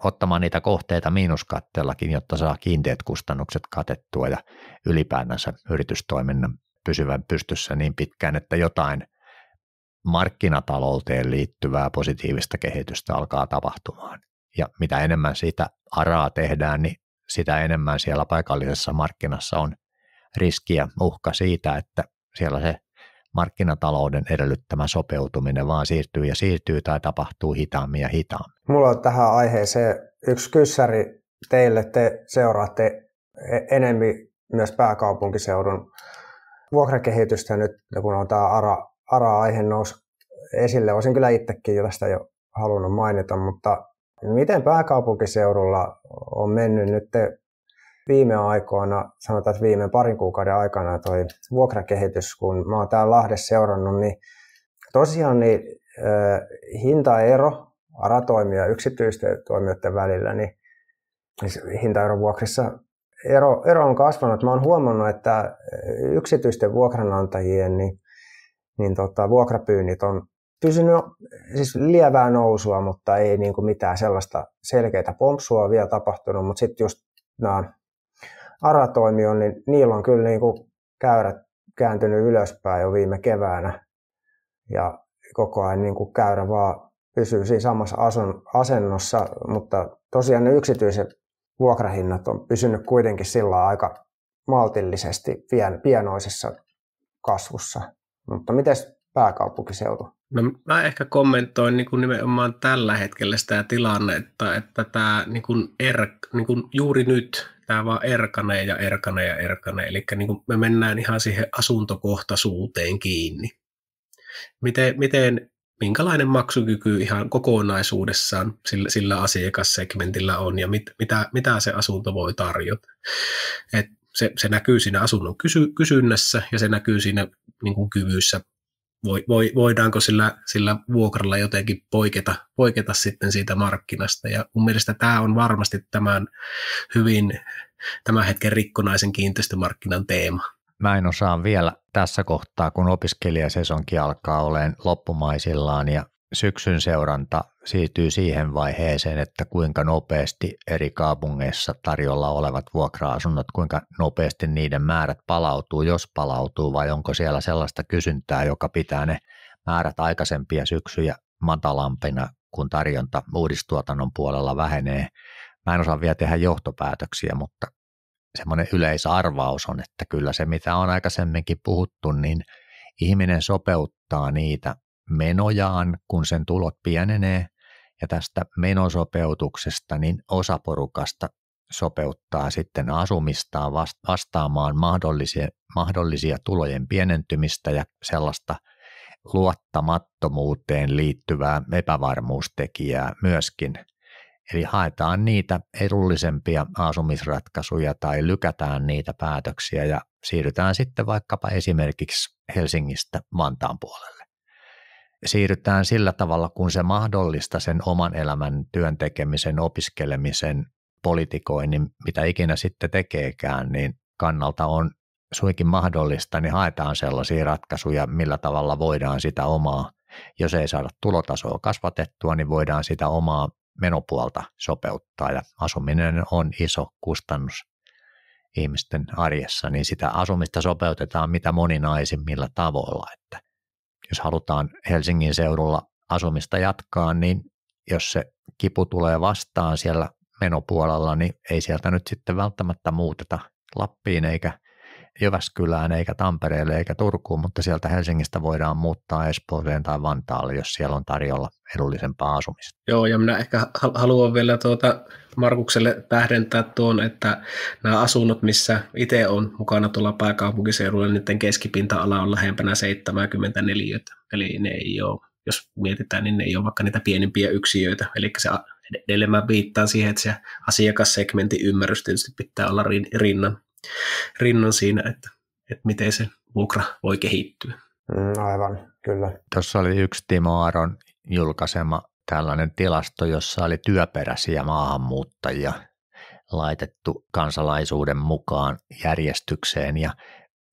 ottamaan niitä kohteita miinuskatteellakin, jotta saa kiinteät kustannukset katettua ja ylipäänsä yritystoiminnan pysyvän pystyssä niin pitkään, että jotain markkinatalouteen liittyvää positiivista kehitystä alkaa tapahtumaan. Ja mitä enemmän siitä ARAa tehdään, niin sitä enemmän siellä paikallisessa markkinassa on riski ja uhka siitä, että siellä se markkinatalouden edellyttämä sopeutuminen vaan siirtyy tai tapahtuu hitaammin ja hitaammin. Mulla on tähän aiheeseen yksi kyssäri teille. Te seuraatte enemmän myös pääkaupunkiseudun vuokrakehitystä nyt, kun on tämä ARA-aihe nousi esille. Olisin kyllä itsekin jo tästä jo halunnut mainita, mutta miten pääkaupunkiseudulla on mennyt nyt viime aikoina, sanotaan, että viime parin kuukauden aikana toi vuokrakehitys, kun mä oon täällä Lahdessa seurannut, niin tosiaan niin, hintaero ARA-toimija ja yksityisten toimijoiden välillä, niin hintaero vuokrissa ero on kasvanut. Mä oon huomannut, että yksityisten vuokranantajien niin vuokrapyynnit on pysynyt siis lievää nousua, mutta ei niin kuin mitään sellaista selkeää pompsua vielä tapahtunut, mutta sitten just nämä ARA-toimijoilla, niin niillä on kyllä niin kuin käyrät kääntynyt ylöspäin jo viime keväänä ja koko ajan niin kuin käyrä vaan pysyy siinä samassa asennossa, mutta tosiaan ne yksityiset vuokrahinnat on pysynyt kuitenkin sillä aika maltillisesti pienoisessa kasvussa. Mutta miten pääkaupunkiseutu? No, mä ehkä kommentoin niin kuin nimenomaan tällä hetkellä sitä tilannetta, että tämä niin kuin juuri nyt tämä vaan erkanee. Eli niin kuin me mennään ihan siihen asuntokohtaisuuteen kiinni. Minkälainen maksukyky ihan kokonaisuudessaan sillä asiakassegmentillä on ja mitä se asunto voi tarjota. Et se näkyy siinä asunnon kysynnässä ja se näkyy siinä niin kuin kyvyssä. Voidaanko sillä vuokralla jotenkin poiketa sitten siitä markkinasta. Ja mun mielestä tämä on varmasti tämän hetken rikkonaisen kiinteistömarkkinan teema. Mä en osaa vielä tässä kohtaa, kun opiskelijasesonki alkaa olemaan loppumaisillaan ja syksyn seuranta siirtyy siihen vaiheeseen, että kuinka nopeasti eri kaupungeissa tarjolla olevat vuokra-asunnot, kuinka nopeasti niiden määrät palautuu, jos palautuu, vai onko siellä sellaista kysyntää, joka pitää ne määrät aikaisempia syksyjä matalampina, kun tarjonta uudistuotannon puolella vähenee. Mä en osaa vielä tehdä johtopäätöksiä, mutta semmoinen yleisarvaus on, että kyllä se, mitä on aikaisemminkin puhuttu, niin ihminen sopeuttaa niitä menojaan, kun sen tulot pienenee, ja tästä menosopeutuksesta niin osa porukasta sopeuttaa sitten asumistaan vastaamaan mahdollisia tulojen pienentymistä ja sellaista luottamattomuuteen liittyvää epävarmuustekijää myöskin. Eli haetaan niitä edullisempia asumisratkaisuja tai lykätään niitä päätöksiä ja siirrytään sitten vaikkapa esimerkiksi Helsingistä Vantaan puolelle. Siirrytään sillä tavalla, kun se mahdollista sen oman elämän työn tekemisen, opiskelemisen, politikoinnin, mitä ikinä sitten tekeekään, niin kannalta on suinkin mahdollista, niin haetaan sellaisia ratkaisuja, millä tavalla voidaan sitä omaa, jos ei saada tulotasoa kasvatettua, niin voidaan sitä omaa menopuolta sopeuttaa, ja asuminen on iso kustannus ihmisten arjessa, niin sitä asumista sopeutetaan mitä moninaisimmilla tavoilla, että jos halutaan Helsingin seudulla asumista jatkaa, niin jos se kipu tulee vastaan siellä menopuolella, niin ei sieltä nyt sitten välttämättä muuteta Lappiin eikä Jyväskylään eikä Tampereelle eikä Turkuun, mutta sieltä Helsingistä voidaan muuttaa Espooseen tai Vantaalle, jos siellä on tarjolla edullisempaa asumista. Joo, ja minä ehkä haluan vielä Markukselle tähdentää tuon, että nämä asunnot, missä itse on mukana tuolla pääkaupunkiseudulla, niin niiden keskipinta-ala on lähempänä 74. Eli ne ei ole, jos mietitään, niin ne ei ole vaikka niitä pienimpiä yksiöitä. Eli se edelleen mä viittaan siihen, että se asiakassegmentin ymmärrys tietysti pitää olla rinnan siinä, että miten se vuokra voi kehittyä. Aivan, kyllä. Tuossa oli yksi Timo Aaron julkaisema tällainen tilasto, jossa oli työperäisiä maahanmuuttajia laitettu kansalaisuuden mukaan järjestykseen, ja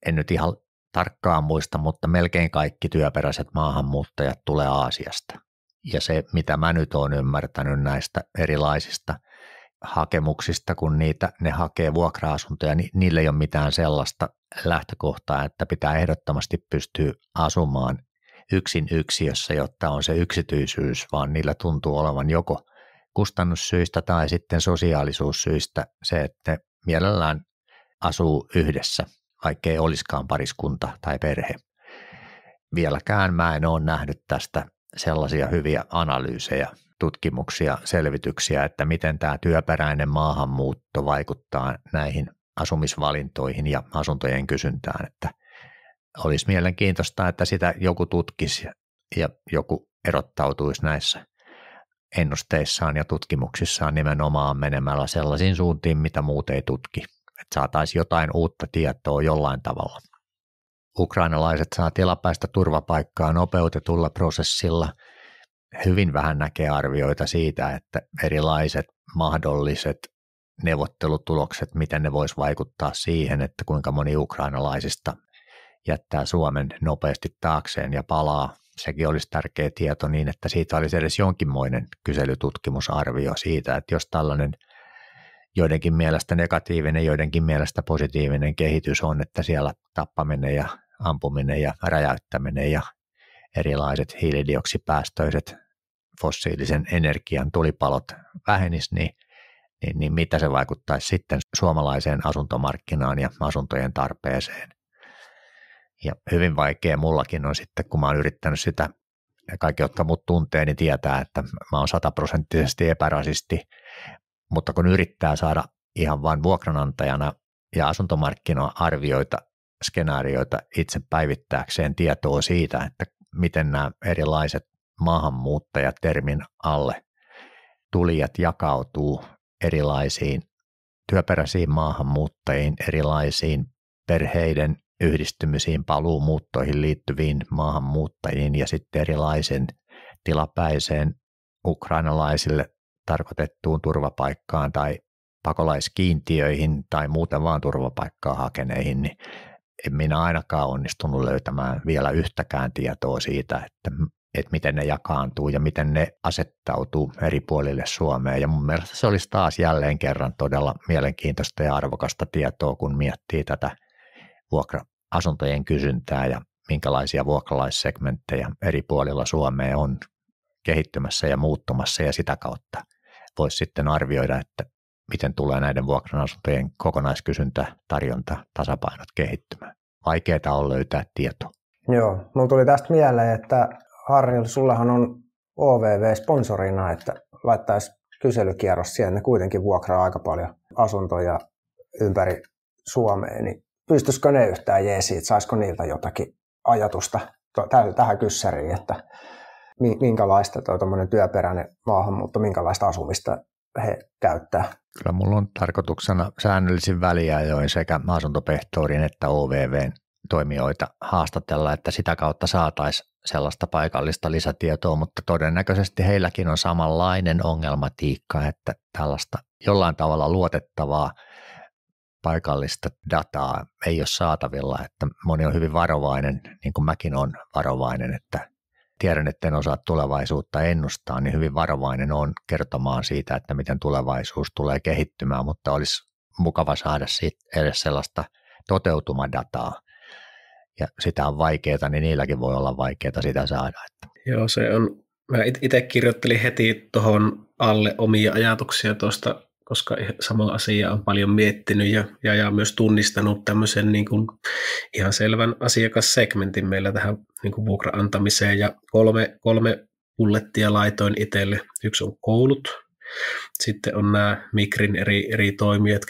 en nyt ihan tarkkaan muista, mutta melkein kaikki työperäiset maahanmuuttajat tulee Aasiasta. Ja se, mitä mä nyt olen ymmärtänyt näistä erilaisista hakemuksista, kun ne hakee vuokra-asuntoja, niin niillä ei ole mitään sellaista lähtökohtaa, että pitää ehdottomasti pystyä asumaan yksin yksiössä, jotta on se yksityisyys, vaan niillä tuntuu olevan joko kustannussyistä tai sitten sosiaalisuussyistä se, että mielellään asuu yhdessä, vaikkei olisikaan pariskunta tai perhe. Vieläkään mä en ole nähnyt tästä sellaisia hyviä analyysejä, tutkimuksia, selvityksiä, että miten tämä työperäinen maahanmuutto vaikuttaa näihin asumisvalintoihin ja asuntojen kysyntään, että olisi mielenkiintoista, että sitä joku tutkisi ja joku erottautuisi näissä ennusteissaan ja tutkimuksissaan nimenomaan menemällä sellaisiin suuntiin, mitä muut ei tutki, että saataisiin jotain uutta tietoa jollain tavalla. Ukrainalaiset saa tilapäistä turvapaikkaa nopeutetulla prosessilla. Hyvin vähän näkee arvioita siitä, että erilaiset mahdolliset neuvottelutulokset, miten ne vois vaikuttaa siihen, että kuinka moni ukrainalaisista jättää Suomen nopeasti taakseen ja palaa. Sekin olisi tärkeä tieto niin, että siitä olisi edes jonkinmoinen kyselytutkimusarvio siitä, että jos tällainen joidenkin mielestä negatiivinen, joidenkin mielestä positiivinen kehitys on, että siellä tappaminen ja ampuminen ja räjäyttäminen ja erilaiset hiilidioksipäästöiset fossiilisen energian tulipalot vähenis, niin mitä se vaikuttaisi sitten suomalaiseen asuntomarkkinaan ja asuntojen tarpeeseen. Ja hyvin vaikea mullakin on sitten, kun mä oon yrittänyt sitä, ja kaikki, jotka mut tuntee, niin tietää, että mä oon 100% epärasisti, mutta kun yrittää saada ihan vain vuokranantajana ja asuntomarkkina-arvioita, skenaarioita itse päivittääkseen tietoa siitä, että miten nämä erilaiset maahanmuuttajat termin alle tulijat jakautuu erilaisiin työperäisiin maahanmuuttajiin, erilaisiin perheiden yhdistymisiin, paluumuuttoihin liittyviin maahanmuuttajiin ja sitten erilaisen tilapäiseen ukrainalaisille tarkoitettuun turvapaikkaan tai pakolaiskiintiöihin tai muuten vaan turvapaikkaa hakeneihin, niin en minä ainakaan onnistunut löytämään vielä yhtäkään tietoa siitä, että miten ne jakaantuu ja miten ne asettautuu eri puolille Suomea. Ja mun mielestä se olisi taas jälleen kerran todella mielenkiintoista ja arvokasta tietoa, kun miettii tätä vuokra-asuntojen kysyntää ja minkälaisia vuokralaissegmenttejä eri puolilla Suomea on kehittymässä ja muuttumassa, ja sitä kautta voisi sitten arvioida, että miten tulee näiden vuokra-asuntojen kokonaiskysyntä, tarjonta, tasapainot kehittymään. Vaikeaa on löytää tietoa. Joo, mulla tuli tästä mieleen, että Harri, sullahan on OVV-sponsorina, että laittaisi kyselykierros siihen, ne kuitenkin vuokraa aika paljon asuntoja ympäri Suomea, niin pystyisikö ne yhtään jeesiin, saisiko niiltä jotakin ajatusta tähän kyssäriin, että minkälaista tuommoinen työperäinen maahanmuutto, minkälaista asumista he käyttää? Kyllä mulla on tarkoituksena säännöllisin väliajoin sekä asuntopehtorin että OVVn toimijoita haastatella, että sitä kautta saataisiin sellaista paikallista lisätietoa, mutta todennäköisesti heilläkin on samanlainen ongelmatiikka, että tällaista jollain tavalla luotettavaa paikallista dataa ei ole saatavilla, että moni on hyvin varovainen, niin kuin mäkin olen varovainen, että tiedän, että en osaa tulevaisuutta ennustaa, niin hyvin varovainen on kertomaan siitä, että miten tulevaisuus tulee kehittymään, mutta olisi mukava saada siitä edes sellaista toteutumadataa, ja sitä on vaikeaa, niin niilläkin voi olla vaikeaa sitä saada. Joo, se on. Mä itse kirjoittelin heti tuohon alle omia ajatuksia tuosta, koska sama asia on paljon miettinyt ja myös tunnistanut tämmöisen niin kuin ihan selvän asiakassegmentin meillä tähän niin kuin vuokra-antamiseen, ja kolme bullettia laitoin itselle. Yksi on koulut, sitten on nämä Migrin eri toimijat,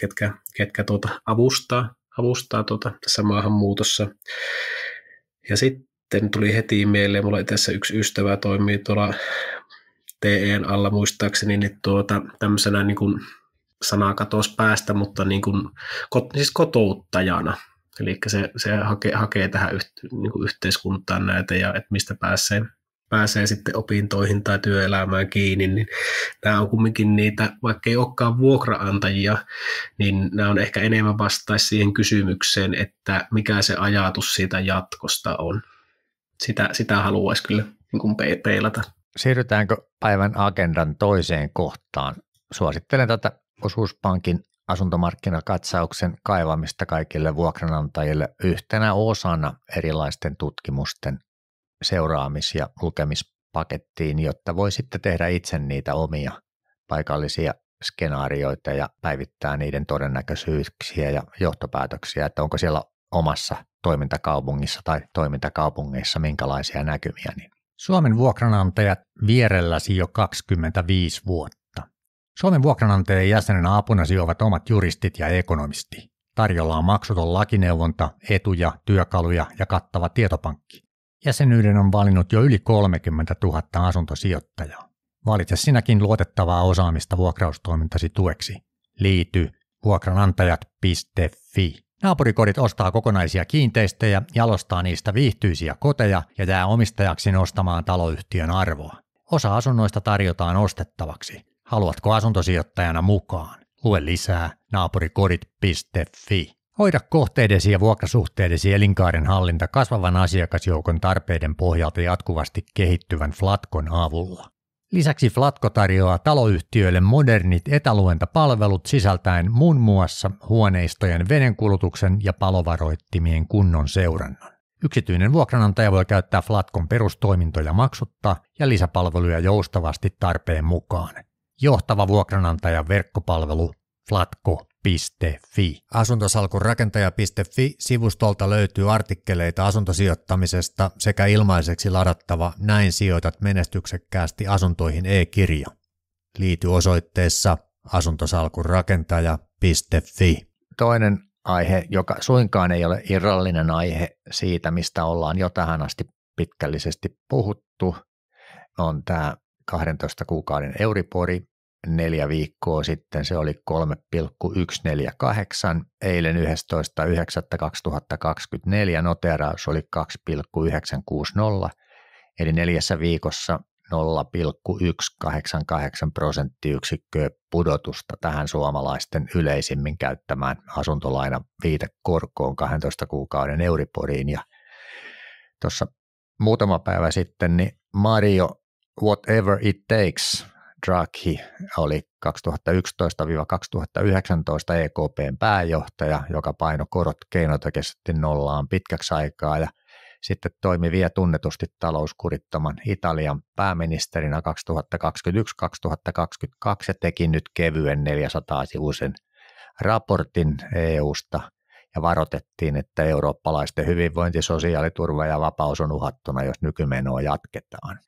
ketkä avustaa tässä maahanmuutossa, ja sitten tuli heti mieleen, mulla tässä yksi ystävä toimii tuolla TEn alla muistaakseni, niin tämmöisenä niin kuin sanaa katosi päästä, mutta niin kuin, siis kotouttajana. Eli se hakee tähän niin kuin yhteiskuntaan näitä, ja että mistä pääsee sitten opintoihin tai työelämään kiinni, niin nämä on kumminkin niitä, vaikka ei olekaan vuokraantajia, niin nämä on ehkä enemmän vastaisi siihen kysymykseen, että mikä se ajatus siitä jatkosta on. Sitä haluaisi kyllä niin kuin peilata. Siirrytäänkö päivän agendan toiseen kohtaan? Suosittelen tätä Osuuspankin asuntomarkkinakatsauksen kaivamista kaikille vuokranantajille yhtenä osana erilaisten tutkimusten seuraamis- ja lukemispakettiin, jotta voi sitten tehdä itse niitä omia paikallisia skenaarioita ja päivittää niiden todennäköisyyksiä ja johtopäätöksiä, että onko siellä omassa toimintakaupungissa tai toimintakaupungeissa minkälaisia näkymiä. Niin. Suomen vuokranantajat vierelläsi jo 25 vuotta. Suomen vuokranantajien jäsenenä apunasi ovat omat juristit ja ekonomisti. Tarjolla on maksuton lakineuvonta, etuja, työkaluja ja kattava tietopankki. Jäsenyyden on valinnut jo yli 30 000 asuntosijoittajaa. Valitse sinäkin luotettavaa osaamista vuokraustoimintasi tueksi. Liity vuokranantajat.fi. Naapurikodit ostaa kokonaisia kiinteistöjä, jalostaa niistä viihtyisiä koteja ja jää omistajaksi nostamaan taloyhtiön arvoa. Osa asunnoista tarjotaan ostettavaksi. Haluatko asuntosijoittajana mukaan? Lue lisää naapurikodit.fi. Hoida kohteidesi ja vuokrasuhteidesi elinkaaren hallinta kasvavan asiakasjoukon tarpeiden pohjalta jatkuvasti kehittyvän Flatkon avulla. Lisäksi Flatko tarjoaa taloyhtiöille modernit etäluentapalvelut sisältäen muun muassa huoneistojen vedenkulutuksen ja palovaroittimien kunnon seurannan. Yksityinen vuokranantaja voi käyttää Flatkon perustoimintoja maksutta ja lisäpalveluja joustavasti tarpeen mukaan. Johtava vuokranantajan verkkopalvelu flatko.fi. Asuntosalkunrakentaja.fi-sivustolta löytyy artikkeleita asuntosijoittamisesta sekä ilmaiseksi ladattava Näin sijoitat menestyksekkäästi asuntoihin e-kirja. Liity osoitteessa asuntosalkunrakentaja.fi. Toinen aihe, joka suinkaan ei ole irrallinen aihe siitä, mistä ollaan jo tähän asti pitkällisesti puhuttu, on tämä 12 kuukauden Euribori. 4 viikkoa sitten se oli 3,148, eilen 11.9.2024 noteraus oli 2,960, eli 4 viikossa 0,188 prosenttiyksikköä pudotusta tähän suomalaisten yleisimmin käyttämään asuntolainan viitekorkoon 12 kuukauden Euriboriin. Ja tuossa muutama päivä sitten niin Mario Whatever It Takes Draghi oli 2011-2019 EKP:n pääjohtaja, joka painoi korot keinotekoisesti nollaan pitkäksi aikaa ja sitten toimi vielä tunnetusti talouskurittoman Italian pääministerinä 2021-2022 ja teki nyt kevyen 400-sivuisen raportin EUsta ja varoitettiin, että eurooppalaisten hyvinvointi, sosiaaliturva ja vapaus on uhattuna, jos nykymenoa jatketaan.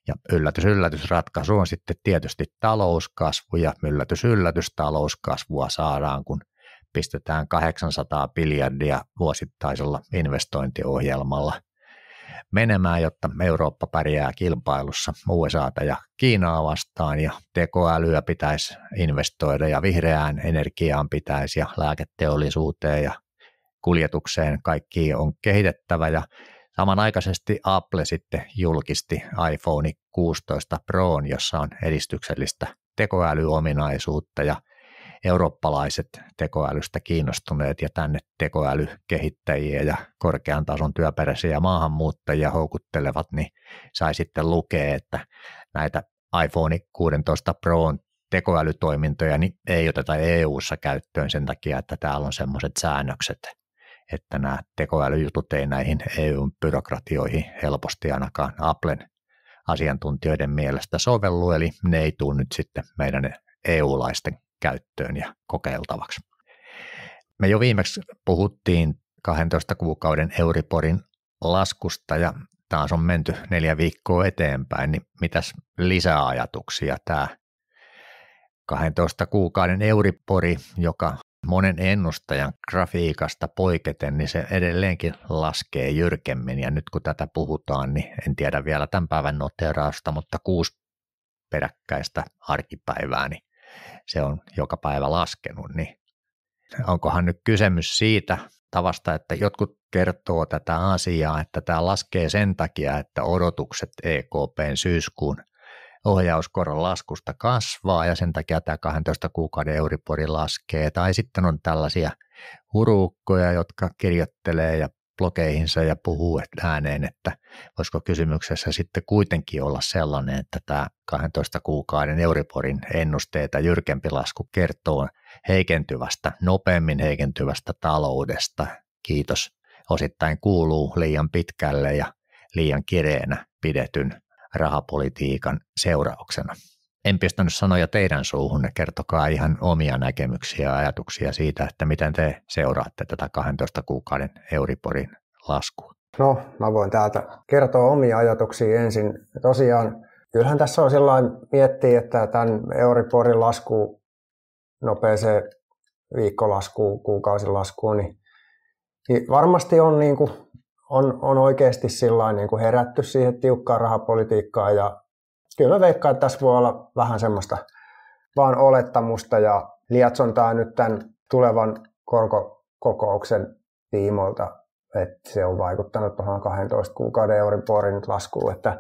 Ja yllätys, yllätys, ratkaisu on sitten tietysti talouskasvu ja yllätys, talouskasvua saadaan, kun pistetään 800 miljardia vuosittaisella investointiohjelmalla menemään, jotta Eurooppa pärjää kilpailussa USAta ja Kiinaa vastaan ja tekoälyä pitäisi investoida ja vihreään energiaan pitäisi ja lääketeollisuuteen ja kuljetukseen kaikki on kehitettävä ja samanaikaisesti Apple sitten julkisti iPhone 16 Proon, jossa on edistyksellistä tekoälyominaisuutta ja eurooppalaiset tekoälystä kiinnostuneet ja tänne tekoälykehittäjiä ja korkean tason työperäisiä maahanmuuttajia houkuttelevat, niin sai sitten lukea, että näitä iPhone 16 Proon tekoälytoimintoja niin ei oteta EU:ssa käyttöön sen takia, että täällä on semmoiset säännökset, että nämä tekoälyjutut ei näihin EU-byrokratioihin helposti ainakaan Applen asiantuntijoiden mielestä sovellu, eli ne ei tule nyt sitten meidän EU-laisten käyttöön ja kokeiltavaksi. Me jo viimeksi puhuttiin 12 kuukauden Euriborin laskusta ja taas on menty 4 viikkoa eteenpäin, niin mitäs lisäajatuksia tämä 12 kuukauden Euribori, joka monen ennustajan grafiikasta poiketen, niin se edelleenkin laskee jyrkemmin ja nyt kun tätä puhutaan, niin en tiedä vielä tämän päivän noterausta, mutta 6 peräkkäistä arkipäivää, niin se on joka päivä laskenut, niin onkohan nyt kysymys siitä tavasta, että jotkut kertoo tätä asiaa, että tämä laskee sen takia, että odotukset EKP:n syyskuun ohjauskoron laskusta kasvaa ja sen takia tämä 12 kuukauden Euribori laskee, tai sitten on tällaisia huruukkoja, jotka kirjoittelee ja blogeihinsa ja puhuu ääneen, että voisiko kysymyksessä sitten kuitenkin olla sellainen, että tämä 12 kuukauden Euriborin ennusteita jyrkempi lasku kertoo nopeammin heikentyvästä taloudesta. Kiitos. Osittain kuuluu liian pitkälle ja liian kireänä pidetyn rahapolitiikan seurauksena. En pistänyt sanoja teidän suuhunne, kertokaa ihan omia näkemyksiä ja ajatuksia siitä, että miten te seuraatte tätä 12 kuukauden Euriborin laskua. No, mä voin täältä kertoa omia ajatuksia ensin. Tosiaan, kyllähän tässä on sellainen miettiä, että tämän Euriborin lasku nopeeseen viikkolaskuun, kuukausilaskuun, niin varmasti on, niin kuin, on oikeasti sillain niin kuin herätty siihen tiukkaan rahapolitiikkaan ja kyllä mä veikkaan, että tässä voi olla vähän semmoista vaan olettamusta ja lietsontaa nyt tämän tulevan korkokokouksen tiimoilta, että se on vaikuttanut tuohon 12 kuukauden Euriborin laskuun, että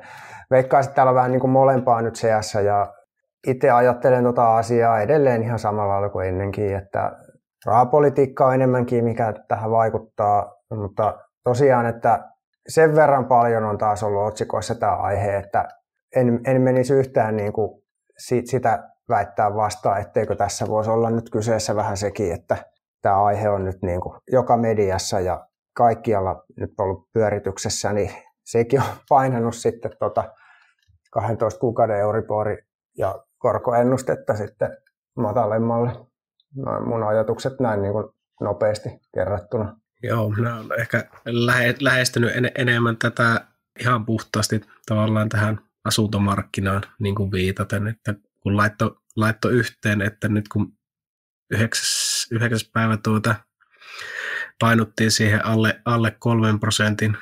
veikkaisin, että täällä on vähän niin kuin molempaa nyt seassa ja itse ajattelen tota asiaa edelleen ihan samalla lailla kuin ennenkin, että rahapolitiikka on enemmänkin, mikä tähän vaikuttaa, mutta tosiaan, että sen verran paljon on taas ollut otsikoissa tämä aihe, että en menisi yhtään niin kuin sitä väittää vastaan, etteikö tässä voisi olla nyt kyseessä vähän sekin, että tämä aihe on nyt niin kuin joka mediassa ja kaikkialla nyt ollut pyörityksessä, niin sekin on painanut sitten 12 kuukauden Euribori ja korkoennustetta sitten matalemmalle. No, mun ajatukset näin niin kuin nopeasti kerrattuna. Joo, minä olen ehkä lähestynyt enemmän tätä ihan puhtaasti tavallaan tähän asuntomarkkinaan niin kuin viitaten, että kun laitto yhteen, että nyt kun 9. päivä painuttiin siihen alle 3%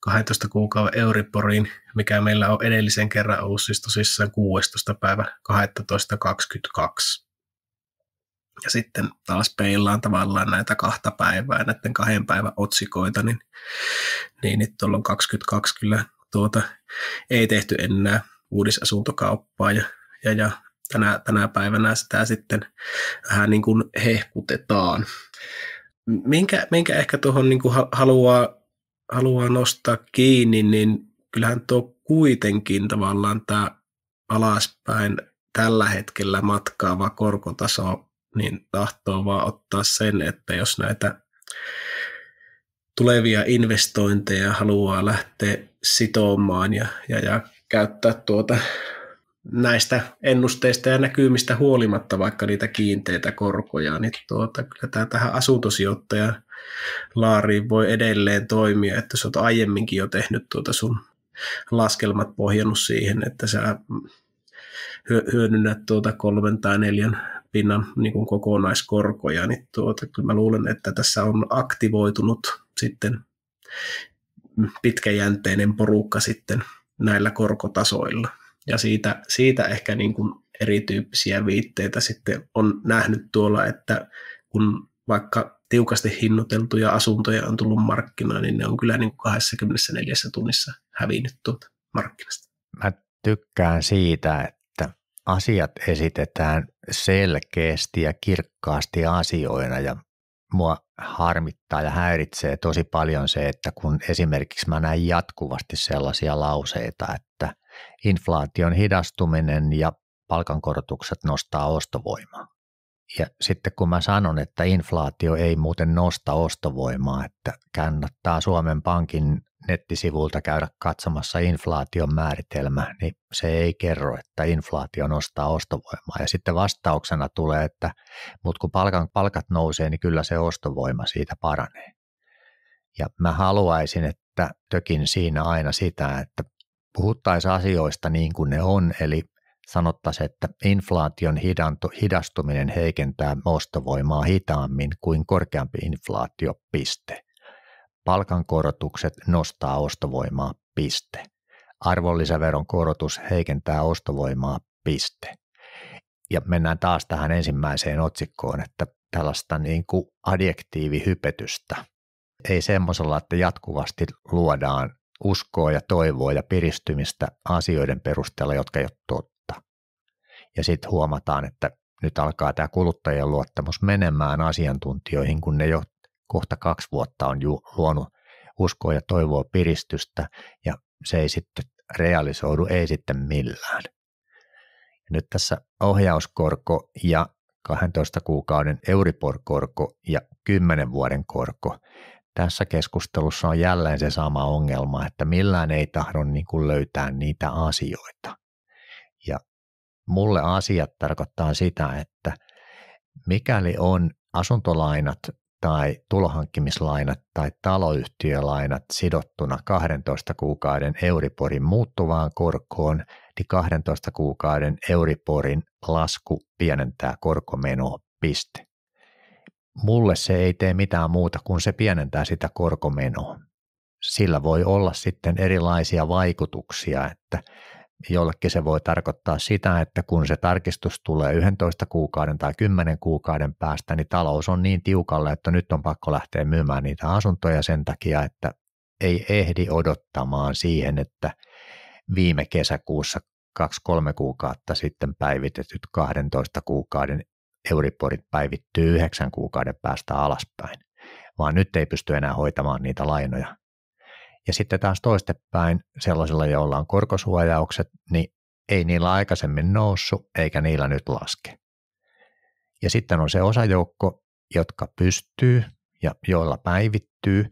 12 kuukauden Euriboriin, mikä meillä on edellisen kerran ollut siis tosissaan 16. päivä 12.22. Ja sitten taas peillaan tavallaan näitä 2 päivää, näiden 2 päivän otsikoita, niin tuolla on 22 kyllä ei tehty enää uudisasuntokauppaa ja tänä päivänä sitä sitten vähän niin kuin hehkutetaan. Minkä ehkä tuohon niin kuin haluaa nostaa kiinni, niin kyllähän tuo kuitenkin tavallaan tämä alaspäin tällä hetkellä matkaava korkotaso niin tahtoo vaan ottaa sen, että jos näitä tulevia investointeja haluaa lähteä sitomaan ja käyttää näistä ennusteista ja näkymistä huolimatta vaikka niitä kiinteitä korkoja, niin kyllä tämä tähän asuntosijoittajan laariin voi edelleen toimia, että sä oot aiemminkin jo tehnyt sun laskelmat pohjannut siihen, että sä hyödynnät 3 tai 4 pinnan niin kuin kokonaiskorkoja, niin kyllä mä luulen, että tässä on aktivoitunut sitten pitkäjänteinen porukka sitten näillä korkotasoilla. Ja siitä ehkä niin kuin erityyppisiä viitteitä sitten on nähnyt tuolla, että kun vaikka tiukasti hinnoiteltuja asuntoja on tullut markkinaan, niin ne on kyllä niin kuin 24 tunnissa hävinnyt tuolta markkinasta. Mä tykkään siitä, että asiat esitetään selkeästi ja kirkkaasti asioina ja mua harmittaa ja häiritsee tosi paljon se, että kun esimerkiksi mä näin jatkuvasti sellaisia lauseita, että inflaation hidastuminen ja palkankorotukset nostaa ostovoimaa. Ja sitten kun mä sanon, että inflaatio ei muuten nosta ostovoimaa, että kannattaa Suomen Pankin nettisivulta käydä katsomassa inflaation määritelmä, niin se ei kerro, että inflaatio nostaa ostovoimaa. Ja sitten vastauksena tulee, että mutta kun palkat nousee, niin kyllä se ostovoima siitä paranee. Ja mä haluaisin, että tökin siinä aina sitä, että puhuttaisiin asioista niin kuin ne on, eli sanottaisiin, että inflaation hidastuminen heikentää ostovoimaa hitaammin kuin korkeampi inflaatio, piste. Palkankorotukset nostaa ostovoimaa, piste. Arvonlisäveron korotus heikentää ostovoimaa, piste. Ja mennään taas tähän ensimmäiseen otsikkoon, että tällaista niin kuin adjektiivihypetystä. Ei semmoisella, että jatkuvasti luodaan uskoa ja toivoa ja piristymistä asioiden perusteella, jotka ei ole totta. Ja sitten huomataan, että nyt alkaa tämä kuluttajien luottamus menemään asiantuntijoihin, kun ne jo kohta 2 vuotta on luonut uskoa ja toivoa piristystä, ja se ei sitten realisoidu, ei sitten millään. Ja nyt tässä ohjauskorko ja 12 kuukauden Euribor-korko ja 10 vuoden korko, tässä keskustelussa on jälleen se sama ongelma, että millään ei tahdo niin kuin löytää niitä asioita. Ja mulle asiat tarkoittaa sitä, että mikäli on asuntolainat tai tulohankkimislainat tai taloyhtiölainat sidottuna 12 kuukauden Euriborin muuttuvaan korkoon, niin 12 kuukauden Euriborin lasku pienentää korkomenoa, piste. mulle se ei tee mitään muuta kuin se pienentää sitä korkomenoa. Sillä voi olla sitten erilaisia vaikutuksia, että jollekin se voi tarkoittaa sitä, että kun se tarkistus tulee 11 kuukauden tai 10 kuukauden päästä, niin talous on niin tiukalle, että nyt on pakko lähteä myymään niitä asuntoja sen takia, että ei ehdi odottamaan siihen, että viime kesäkuussa 2-3 kuukautta sitten päivitetyt 12 kuukauden Euriborit päivittyy 9 kuukauden päästä alaspäin, vaan nyt ei pysty enää hoitamaan niitä lainoja. Ja sitten taas toistepäin sellaisilla, joilla on korkosuojaukset, niin ei niillä aikaisemmin noussut eikä niillä nyt laske. Ja sitten on se osajoukko, jotka pystyy ja joilla päivittyy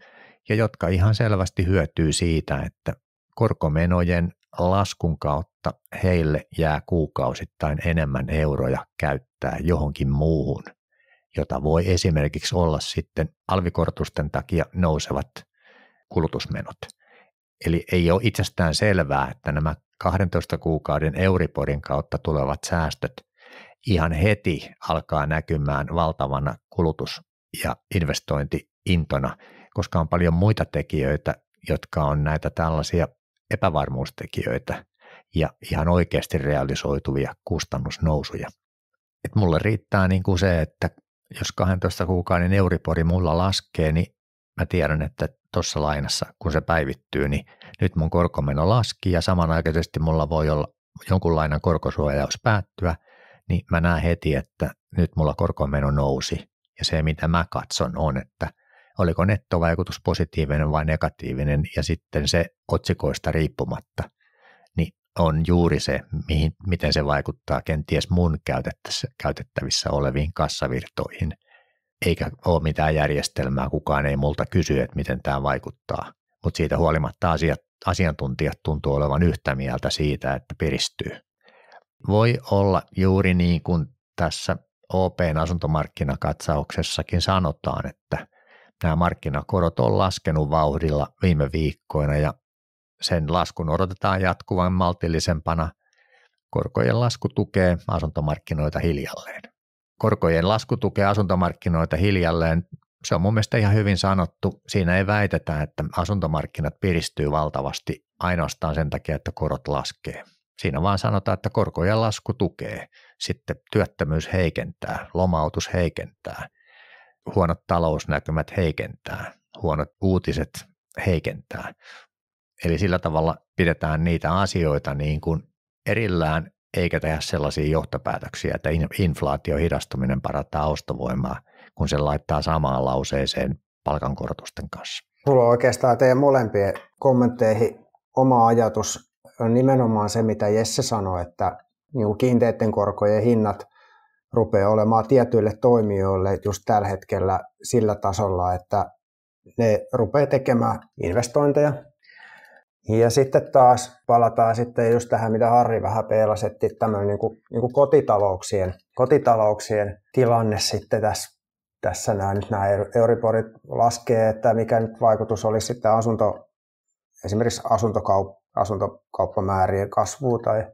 ja jotka ihan selvästi hyötyy siitä, että korkomenojen laskun kautta heille jää kuukausittain enemmän euroja käyttää johonkin muuhun, jota voi esimerkiksi olla sitten alvikorotusten takia nousevat kulutusmenot. Eli ei ole itsestään selvää, että nämä 12 kuukauden Euriborin kautta tulevat säästöt ihan heti alkaa näkymään valtavana kulutus- ja investointiintona, koska on paljon muita tekijöitä, jotka on näitä tällaisia epävarmuustekijöitä ja ihan oikeasti realisoituvia kustannusnousuja. Et mulle riittää niin kuin se, että jos 12 kuukauden Euribori mulla laskee, niin mä tiedän, että tuossa lainassa, kun se päivittyy, niin nyt mun korkomeno laski ja samanaikaisesti mulla voi olla jonkun lainan korkosuojaus päättyä, niin mä näen heti, että nyt mulla korkomeno nousi. Ja se, mitä mä katson, on, että oliko nettovaikutus positiivinen vai negatiivinen, ja sitten se otsikoista riippumatta, niin on juuri se, miten se vaikuttaa kenties mun käytettävissä oleviin kassavirtoihin. Eikä ole mitään järjestelmää, kukaan ei multa kysy, että miten tämä vaikuttaa. Mutta siitä huolimatta asiantuntijat tuntuu olevan yhtä mieltä siitä, että piristyy. Voi olla juuri niin kuin tässä OP:n asuntomarkkinakatsauksessakin sanotaan, että nämä markkinakorot on laskenut vauhdilla viime viikkoina ja sen laskun odotetaan jatkuvan maltillisempana. Korkojen lasku tukee asuntomarkkinoita hiljalleen. Korkojen lasku tukee asuntomarkkinoita hiljalleen. Se on mun mielestä ihan hyvin sanottu. Siinä ei väitetä, että asuntomarkkinat piristyy valtavasti ainoastaan sen takia, että korot laskee. Siinä vaan sanotaan, että korkojen lasku tukee. Sitten työttömyys heikentää, lomautus heikentää, huonot talousnäkymät heikentää, huonot uutiset heikentää. Eli sillä tavalla pidetään niitä asioita niin kuin erillään, eikä tehdä sellaisia johtopäätöksiä, että inflaatio hidastuminen parantaa ostovoimaa, kun se laittaa samaan lauseeseen palkankorotusten kanssa. Mulla on oikeastaan teidän molempien kommentteihin oma ajatus on nimenomaan se, mitä Jesse sanoi, että niin kiinteiden korkojen hinnat rupeaa olemaan tietyille toimijoille just tällä hetkellä sillä tasolla, että ne rupeaa tekemään investointeja. Ja sitten taas palataan sitten just tähän, mitä Harri vähän peilasi, että tämmöinen niin kuin kotitalouksien tilanne sitten tässä nämä Euriborit laskee, että mikä nyt vaikutus olisi sitten esimerkiksi asuntokauppamäärien kasvuun tai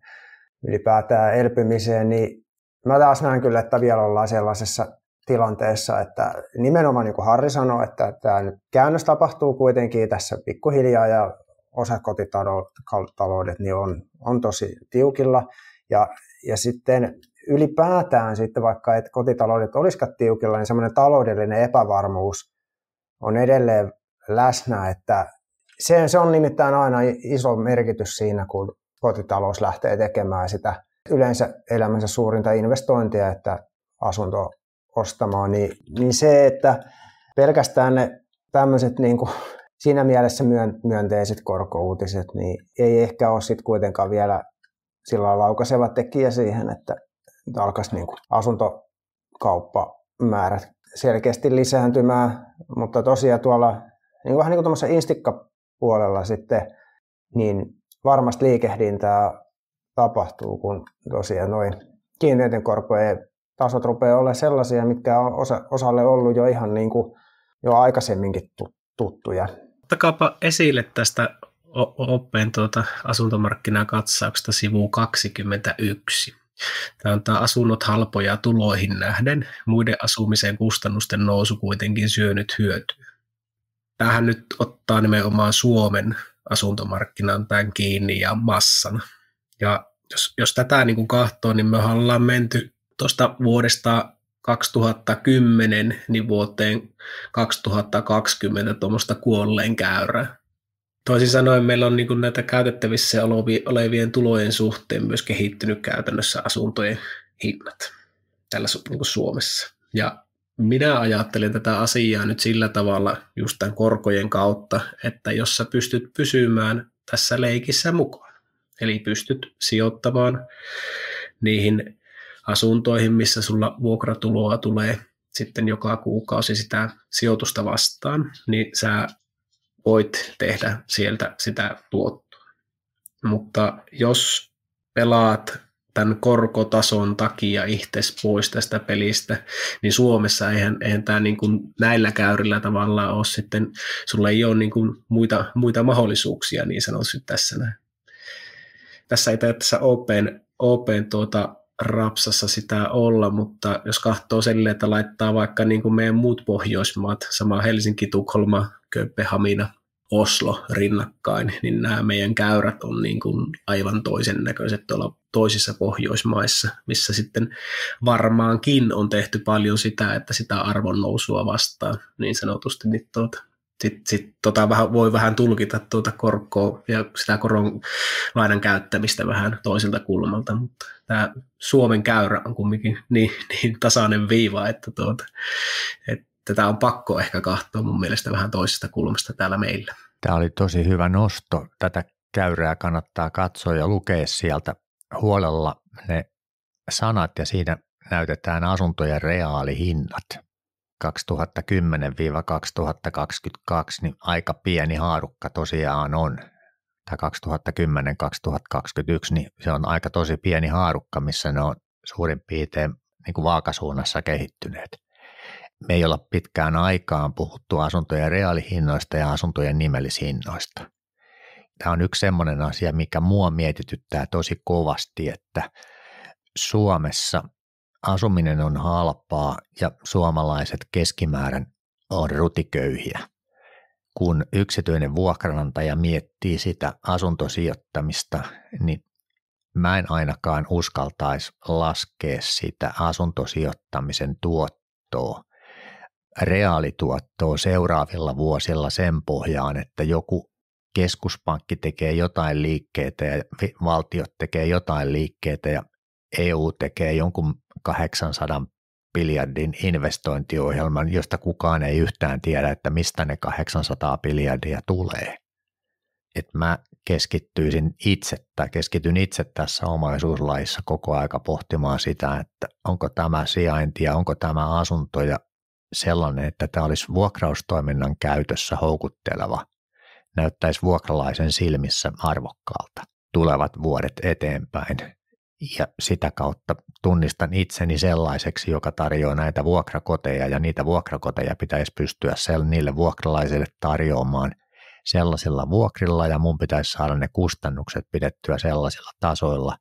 ylipäätään elpymiseen, niin mä taas näen kyllä, että vielä ollaan sellaisessa tilanteessa, että nimenomaan niin kuin Harri sanoi, että tämä nyt käännös tapahtuu kuitenkin tässä pikkuhiljaa ja osa kotitaloudet niin on tosi tiukilla ja sitten ylipäätään sitten vaikka et kotitaloudet olisikaan tiukilla, niin semmoinen taloudellinen epävarmuus on edelleen läsnä, että se on nimittäin aina iso merkitys siinä, kun kotitalous lähtee tekemään sitä yleensä elämänsä suurinta investointia, että asunto ostamaan, niin se, että pelkästään ne tämmöiset niin kuin siinä mielessä myönteiset korkouutiset, niin ei ehkä ole sitten kuitenkaan vielä sillä laukaiseva tekijä siihen, että alkaisi niin kuin asuntokauppamäärät selkeästi lisääntymään, mutta tosiaan tuolla niin vähän niin kuin tuollaisessa instikkapuolella sitten, niin varmasti liikehdintää tapahtuu, kun tosiaan noin kiinteiden korkojen tasot rupeaa olemaan sellaisia, mitkä on osalle ollut jo ihan niin kuin jo aikaisemminkin tuttuja. Ottakaapa esille tästä OP:n asuntomarkkinakatsauksesta sivu 21. Tämä asunnot halpoja tuloihin nähden, muiden asumisen kustannusten nousu kuitenkin syönyt hyötyä. Tämähän nyt ottaa nimenomaan Suomen asuntomarkkinan tämän kiinni ja massana. Ja jos tätä niin kuin katsoo, niin me ollaan menty tuosta vuodesta 2010 niin vuoteen 2020 tuommoista kuolleen käyrää. Toisin sanoen meillä on niin kuin näitä käytettävissä olevien tulojen suhteen myös kehittynyt käytännössä asuntojen hinnat täällä niin kuin Suomessa. Ja minä ajattelen tätä asiaa nyt sillä tavalla just tämän korkojen kautta, että jos sä pystyt pysymään tässä leikissä mukaan, eli pystyt sijoittamaan niihin asuntoihin, missä sulla vuokratuloa tulee sitten joka kuukausi sitä sijoitusta vastaan, niin sä voit tehdä sieltä sitä tuottoa. Mutta jos pelaat tämän korkotason takia itses pois tästä pelistä, niin Suomessa eihän tämä niin kuin näillä käyrillä tavallaan ole sitten, sulla ei ole niin kuin muita mahdollisuuksia niin sanotusti tässä näin. Tässä ei tässä Open rapsassa sitä olla, mutta jos katsoo silleen, että laittaa vaikka niin kuin meidän muut Pohjoismaat, sama Helsinki, Tukholma, Kööpenhamina, Oslo rinnakkain, niin nämä meidän käyrät on niin kuin aivan toisen näköiset tuolla toisissa Pohjoismaissa, missä sitten varmaankin on tehty paljon sitä, että sitä arvonnousua vastaan niin sanotusti, niin voi vähän tulkita korkoa ja sitä koronlainan käyttämistä vähän toiselta kulmalta, mutta tämä Suomen käyrä on kumminkin niin tasainen viiva, että tätä on pakko ehkä katsoa mun mielestä vähän toisesta kulmasta täällä meillä. Tämä oli tosi hyvä nosto. Tätä käyrää kannattaa katsoa ja lukea sieltä huolella ne sanat ja siinä näytetään asuntojen reaalihinnat. 2010-2022, niin aika pieni haarukka tosiaan on. Tai 2010-2021, niin se on aika tosi pieni haarukka, missä ne on suurin piirtein niin kuin vaakasuunnassa kehittyneet. Me ei olla pitkään aikaan puhuttu asuntojen reaalihinnoista ja asuntojen nimellishinnoista. Tämä on yksi semmoinen asia, mikä mua mietityttää tosi kovasti, että Suomessa asuminen on halpaa ja suomalaiset keskimäärin on rutiköyhiä. Kun yksityinen vuokranantaja miettii sitä asuntosijoittamista, niin mä en ainakaan uskaltaisi laskea sitä asuntosijoittamisen tuottoa, reaalituottoa seuraavilla vuosilla sen pohjaan, että joku keskuspankki tekee jotain liikkeitä ja valtiot tekee jotain liikkeitä ja EU tekee jonkun 800 miljardin investointiohjelman, josta kukaan ei yhtään tiedä, että mistä ne 800 miljardia tulee. Että mä keskityn itse tässä omaisuuslaissa koko aika pohtimaan sitä, että onko tämä sijainti ja onko tämä asunto ja sellainen, että tämä olisi vuokraustoiminnan käytössä houkutteleva, näyttäisi vuokralaisen silmissä arvokkaalta tulevat vuodet eteenpäin. Ja sitä kautta tunnistan itseni sellaiseksi, joka tarjoaa näitä vuokrakoteja ja niitä vuokrakoteja pitäisi pystyä niille vuokralaisille tarjoamaan sellaisilla vuokrilla ja mun pitäisi saada ne kustannukset pidettyä sellaisilla tasoilla,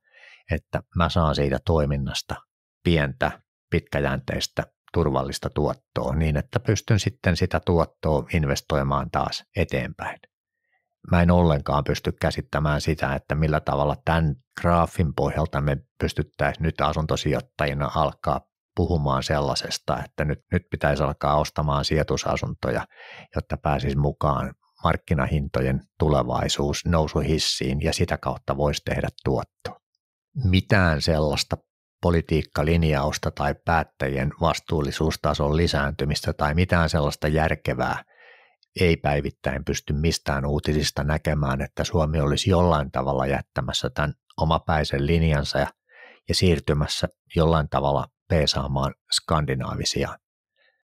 että mä saan siitä toiminnasta pientä, pitkäjänteistä, turvallista tuottoa niin, että pystyn sitten sitä tuottoa investoimaan taas eteenpäin. Mä en ollenkaan pysty käsittämään sitä, että millä tavalla tämän graafin pohjalta me pystyttäisiin nyt asuntosijoittajina alkaa puhumaan sellaisesta, että nyt pitäisi alkaa ostamaan sijoitusasuntoja, jotta pääsisi mukaan markkinahintojen tulevaisuus nousuhissiin ja sitä kautta voisi tehdä tuottoa. Mitään sellaista politiikkalinjausta tai päättäjien vastuullisuustason lisääntymistä tai mitään sellaista järkevää ei päivittäin pysty mistään uutisista näkemään, että Suomi olisi jollain tavalla jättämässä tämän omapäisen linjansa ja siirtymässä jollain tavalla peesaamaan skandinaavisia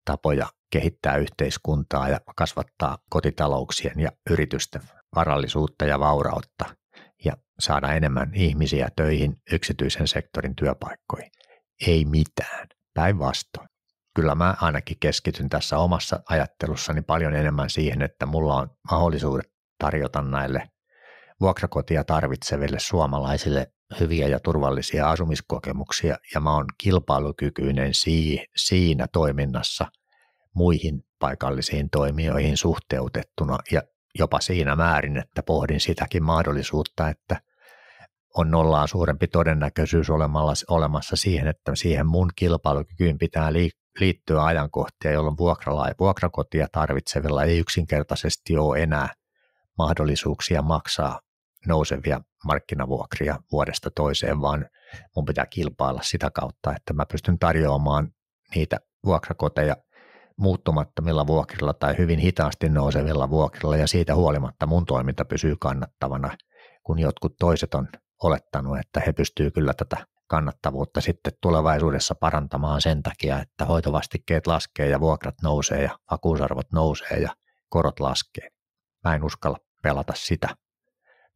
tapoja kehittää yhteiskuntaa ja kasvattaa kotitalouksien ja yritysten varallisuutta ja vaurautta ja saada enemmän ihmisiä töihin yksityisen sektorin työpaikkoihin. Ei mitään, päinvastoin. Kyllä mä ainakin keskityn tässä omassa ajattelussani paljon enemmän siihen, että mulla on mahdollisuudet tarjota näille vuokrakotia tarvitseville suomalaisille hyviä ja turvallisia asumiskokemuksia ja mä oon kilpailukykyinen siinä toiminnassa muihin paikallisiin toimijoihin suhteutettuna ja jopa siinä määrin, että pohdin sitäkin mahdollisuutta, että on nollaan suurempi todennäköisyys olemassa siihen, että siihen mun kilpailukykyyn pitää liittyä ajankohtia, jolloin vuokrakotia tarvitsevilla ei yksinkertaisesti ole enää mahdollisuuksia maksaa nousevia markkinavuokria vuodesta toiseen, vaan mun pitää kilpailla sitä kautta, että mä pystyn tarjoamaan niitä vuokrakoteja muuttumattomilla vuokrilla tai hyvin hitaasti nousevilla vuokrilla, ja siitä huolimatta mun toiminta pysyy kannattavana, kun jotkut toiset on olettanut, että he pystyvät kyllä tätä kannattavuutta sitten tulevaisuudessa parantamaan sen takia, että hoitovastikkeet laskee ja vuokrat nousee ja vakuusarvot nousee ja korot laskee. Mä en uskalla pelata sitä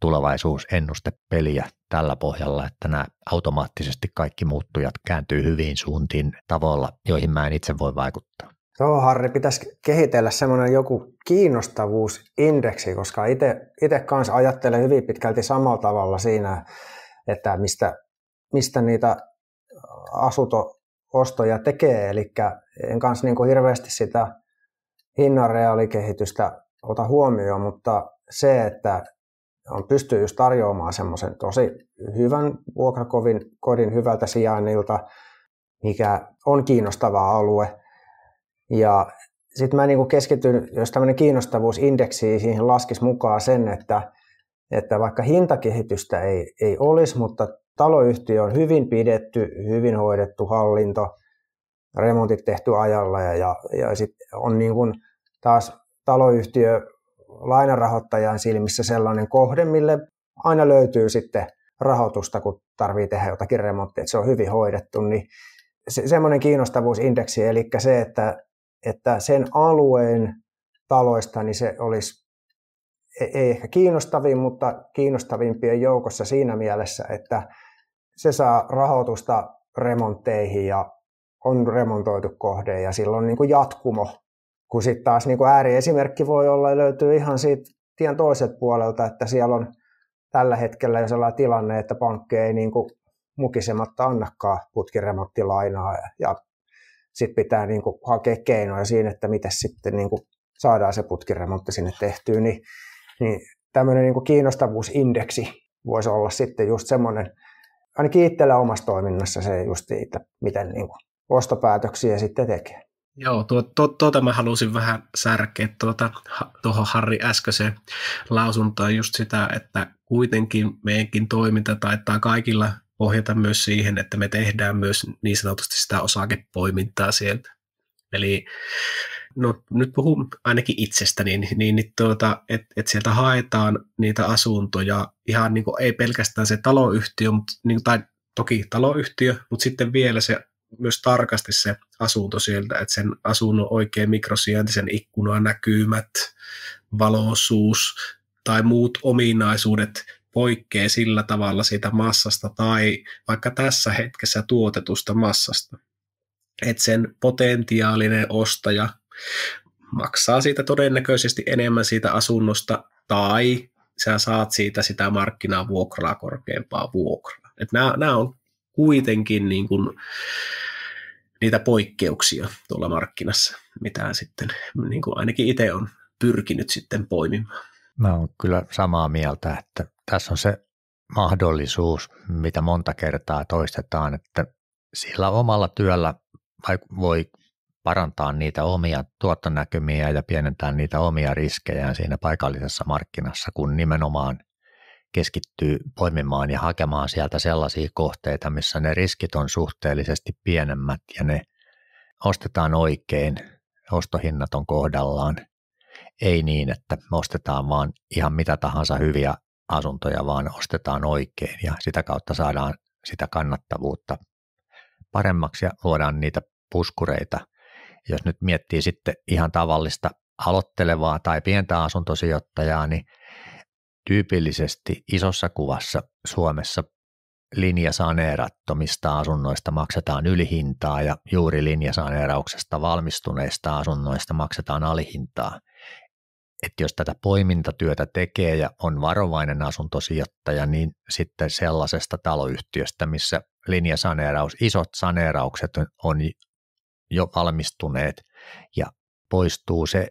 tulevaisuusennustepeliä tällä pohjalla, että nämä automaattisesti kaikki muuttujat kääntyy hyviin suuntiin tavoilla, joihin mä en itse voi vaikuttaa. Joo, Harri, pitäisi kehitellä semmoinen joku kiinnostavuusindeksi, koska itse kanssa ajattelen hyvin pitkälti samalla tavalla siinä, että mistä niitä asunto-ostoja tekee, eli en kanssa niin kuin hirveästi sitä hinnan reaalikehitystä ota huomioon, mutta se, että pystyy just tarjoamaan semmoisen tosi hyvän vuokrakodin hyvältä sijainnilta, mikä on kiinnostava alue. Ja sitten mä niin keskityn, jos tämmöinen kiinnostavuusindeksi siihen laskisi mukaan sen, että vaikka hintakehitystä ei olisi, mutta taloyhtiö on hyvin pidetty, hyvin hoidettu hallinto, remontit tehty ajalla ja sitten on niin kuin taas taloyhtiö lainarahoittajan silmissä sellainen kohde, mille aina löytyy sitten rahoitusta, kun tarvitsee tehdä jotakin remonttia, että se on hyvin hoidettu, niin semmoinen kiinnostavuusindeksi, eli se, että sen alueen taloista niin se olisi ei ehkä kiinnostavin, mutta kiinnostavimpien joukossa siinä mielessä, että se saa rahoitusta remontteihin ja on remontoitu kohde ja sillä on niin kuin jatkumo, kun sitten taas niin kuin ääriesimerkki voi olla ja löytyy ihan siitä tien toiselta puolelta, että siellä on tällä hetkellä jo sellainen tilanne, että pankki ei niin kuin mukisematta annakaan putkiremonttilainaa ja sitten pitää niin kuin hakea keinoja siinä, että miten sitten niin kuin saadaan se putkiremontti sinne tehtyä, niin tämmöinen niin kuin kiinnostavuusindeksi voisi olla sitten just semmoinen, ainakin itsellä omassa toiminnassa se just siitä, miten niin kuin ostopäätöksiä sitten tekee. Joo, tuota mä halusin vähän särkeä tuohon Harri äskeiseen lausuntaan just sitä, että kuitenkin meidänkin toiminta taitaa kaikilla ohjata myös siihen, että me tehdään myös niin sanotusti sitä osakepoimintaa sieltä. Eli no, nyt puhun ainakin itsestäni, että sieltä haetaan niitä asuntoja ihan niin kuin, ei pelkästään se taloyhtiö, tai toki taloyhtiö, mutta sitten vielä se myös tarkasti se asunto sieltä, että sen asunnon oikein mikrosijainti, sen ikkunanäkymät, valoisuus tai muut ominaisuudet poikkeaa sillä tavalla siitä massasta tai vaikka tässä hetkessä tuotetusta massasta. Että sen potentiaalinen ostaja maksaa siitä todennäköisesti enemmän siitä asunnosta tai sä saat siitä sitä markkinavuokraa korkeampaa vuokraa. Että nämä on kuitenkin niin kuin niitä poikkeuksia tuolla markkinassa, mitä sitten niin kuin ainakin itse on pyrkinyt sitten poimimaan. Mä oon kyllä samaa mieltä, että tässä on se mahdollisuus, mitä monta kertaa toistetaan, että sillä omalla työllä voi parantaa niitä omia tuottonäkymiä ja pienentää niitä omia riskejään siinä paikallisessa markkinassa, kun nimenomaan keskittyy poimimaan ja hakemaan sieltä sellaisia kohteita, missä ne riskit on suhteellisesti pienemmät ja ne ostetaan oikein, ostohinnat on kohdallaan. Ei niin, että me ostetaan vaan ihan mitä tahansa hyviä asuntoja, vaan ostetaan oikein ja sitä kautta saadaan sitä kannattavuutta paremmaksi ja luodaan niitä puskureita. Jos nyt miettii sitten ihan tavallista aloittelevaa tai pientä asuntosijoittajaa, niin tyypillisesti isossa kuvassa Suomessa linjasaneerattomista asunnoista maksetaan ylihintaa ja juuri linjasaneerauksesta valmistuneista asunnoista maksetaan alihintaa. että jos tätä poimintatyötä tekee ja on varovainen asuntosijoittaja, niin sitten sellaisesta taloyhtiöstä, missä isot saneeraukset on jo valmistuneet ja poistuu se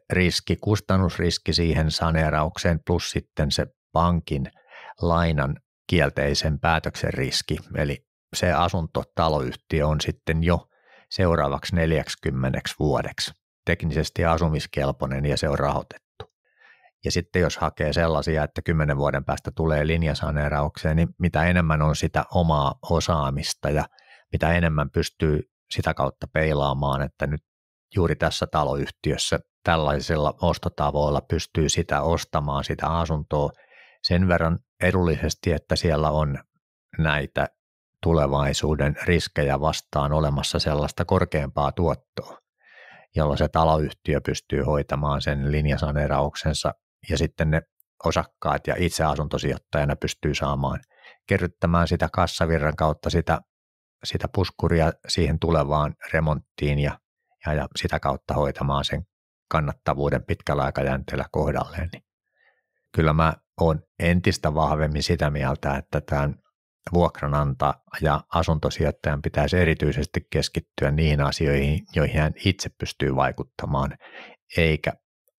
kustannusriski siihen saneeraukseen plus sitten se pankin lainan kielteisen päätöksen riski, eli se asuntotaloyhtiö on sitten jo seuraavaksi 40 vuodeksi teknisesti asumiskelpoinen ja se on rahoitettu. Ja sitten jos hakee sellaisia, että 10 vuoden päästä tulee linjasaneeraukseen, niin mitä enemmän on sitä omaa osaamista ja mitä enemmän pystyy sitä kautta peilaamaan, että nyt juuri tässä taloyhtiössä tällaisilla ostotavoilla pystyy sitä ostamaan sitä asuntoa sen verran edullisesti, että siellä on näitä tulevaisuuden riskejä vastaan olemassa sellaista korkeampaa tuottoa, jolloin se taloyhtiö pystyy hoitamaan sen linjasaneerauksensa ja sitten ne osakkaat ja itse asuntosijoittajana pystyy saamaan kerryttämään sitä kassavirran kautta sitä puskuria siihen tulevaan remonttiin ja sitä kautta hoitamaan sen kannattavuuden pitkällä aikajänteellä kohdalleen. Niin kyllä mä oon entistä vahvemmin sitä mieltä, että tämän vuokranantaja ja asuntosijoittajan pitäisi erityisesti keskittyä niihin asioihin, joihin hän itse pystyy vaikuttamaan, eikä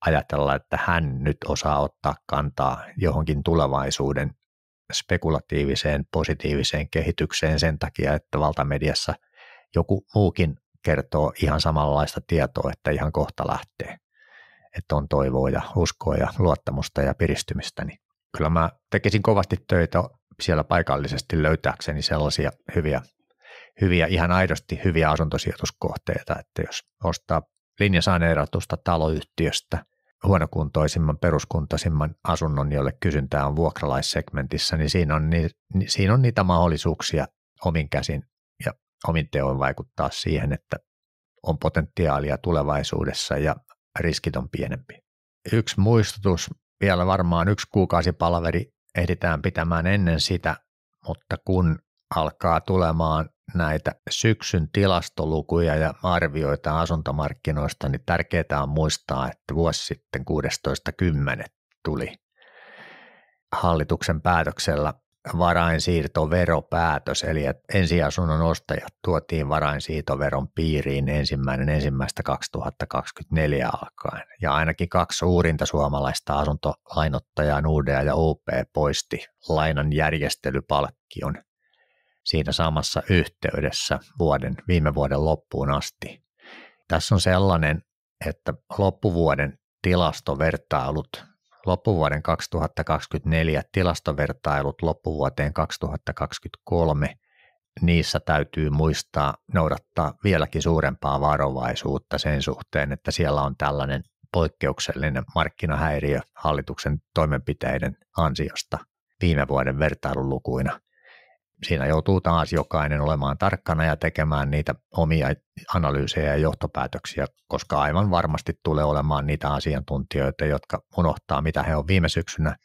ajatella, että hän nyt osaa ottaa kantaa johonkin tulevaisuuden spekulatiiviseen, positiiviseen kehitykseen sen takia, että valtamediassa joku muukin kertoo ihan samanlaista tietoa, että ihan kohta lähtee, että on toivoa ja uskoa ja luottamusta ja piristymistä, niin kyllä mä tekisin kovasti töitä siellä paikallisesti löytääkseni sellaisia hyviä, ihan aidosti hyviä asuntosijoituskohteita, että jos ostaa linjasaneeratusta taloyhtiöstä huonokuntoisimman, peruskuntaisimman asunnon, jolle kysyntää on vuokralaissegmentissä, niin siinä on niitä mahdollisuuksia omin käsin ja omin teoin vaikuttaa siihen, että on potentiaalia tulevaisuudessa ja riskit on pienempi. Yksi muistutus, vielä varmaan 1 kuukausipalaveri ehditään pitämään ennen sitä, mutta kun alkaa tulemaan näitä syksyn tilastolukuja ja arvioita asuntomarkkinoista, niin tärkeää on muistaa, että vuosi sitten 16.10. tuli hallituksen päätöksellä varainsiirtoveropäätös, eli että ensiasunnon ostajat tuotiin varainsiirtoveron piiriin 1.1.2024 alkaen. Ja ainakin 2 suurinta suomalaista asuntolainottajaa, Nordea ja OP, poisti lainan järjestelypalkkion siinä samassa yhteydessä viime vuoden loppuun asti. Tässä on sellainen, että loppuvuoden loppuvuoden 2024 tilastovertailut loppuvuoteen 2023, niissä täytyy muistaa noudattaa vieläkin suurempaa varovaisuutta sen suhteen, että siellä on tällainen poikkeuksellinen markkinahäiriö hallituksen toimenpiteiden ansiosta viime vuoden vertailulukuina. Siinä joutuu taas jokainen olemaan tarkkana ja tekemään niitä omia analyysejä ja johtopäätöksiä, koska aivan varmasti tulee olemaan niitä asiantuntijoita, jotka unohtaa, mitä he on viime syksynä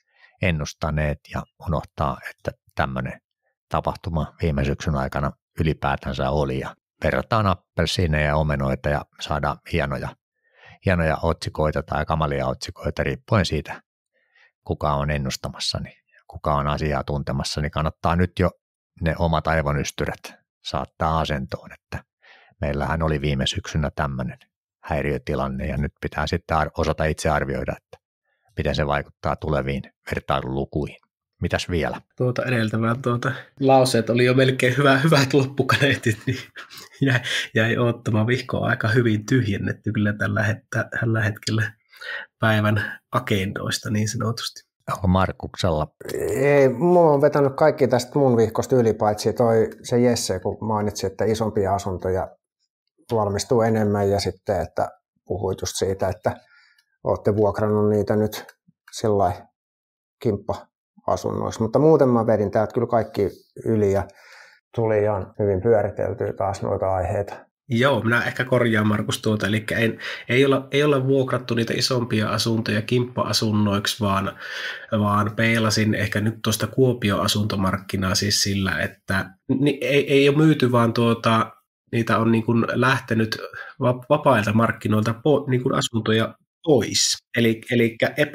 ennustaneet ja unohtaa, että tämmöinen tapahtuma viime syksyn aikana ylipäätänsä oli ja verrataan appelsiineja ja omenoita ja saadaan hienoja otsikoita tai kamalia otsikoita riippuen siitä, kuka on ennustamassani ja kuka on asiaa tuntemassa, niin kannattaa nyt jo ne omat aivonystyrät saattaa asentoon, että meillähän oli viime syksynä tämmöinen häiriötilanne ja nyt pitää sitten osata itse arvioida, että miten se vaikuttaa tuleviin vertailulukuihin. Mitäs vielä? Edeltävät lauseet oli jo melkein hyvät loppukaneetit, niin jäi odottamaan vihkoa aika hyvin tyhjennetty kyllä tällä hetkellä päivän agendoista niin sanotusti. Onko Markuksella? Ei, mulla on vetänyt kaikki tästä mun vihkosta yli, paitsi se Jesse, kun mainitsi, että isompia asuntoja valmistuu enemmän ja sitten, että puhuit just siitä, että olette vuokrannut niitä nyt sillai kimppa-asunnoissa. Mutta muuten mä vedin täältä kyllä kaikki yli ja tuli ihan hyvin pyöriteltyä taas noita aiheita. Joo, minä ehkä korjaan Markus eli ei olla vuokrattu niitä isompia asuntoja kimppa-asunnoiksi, vaan peilasin ehkä nyt tuosta Kuopio-asuntomarkkinaa siis sillä, että ei ole myyty, vaan niitä on niin kuin lähtenyt vapailta markkinoilta niin kuin asuntoja pois. Eli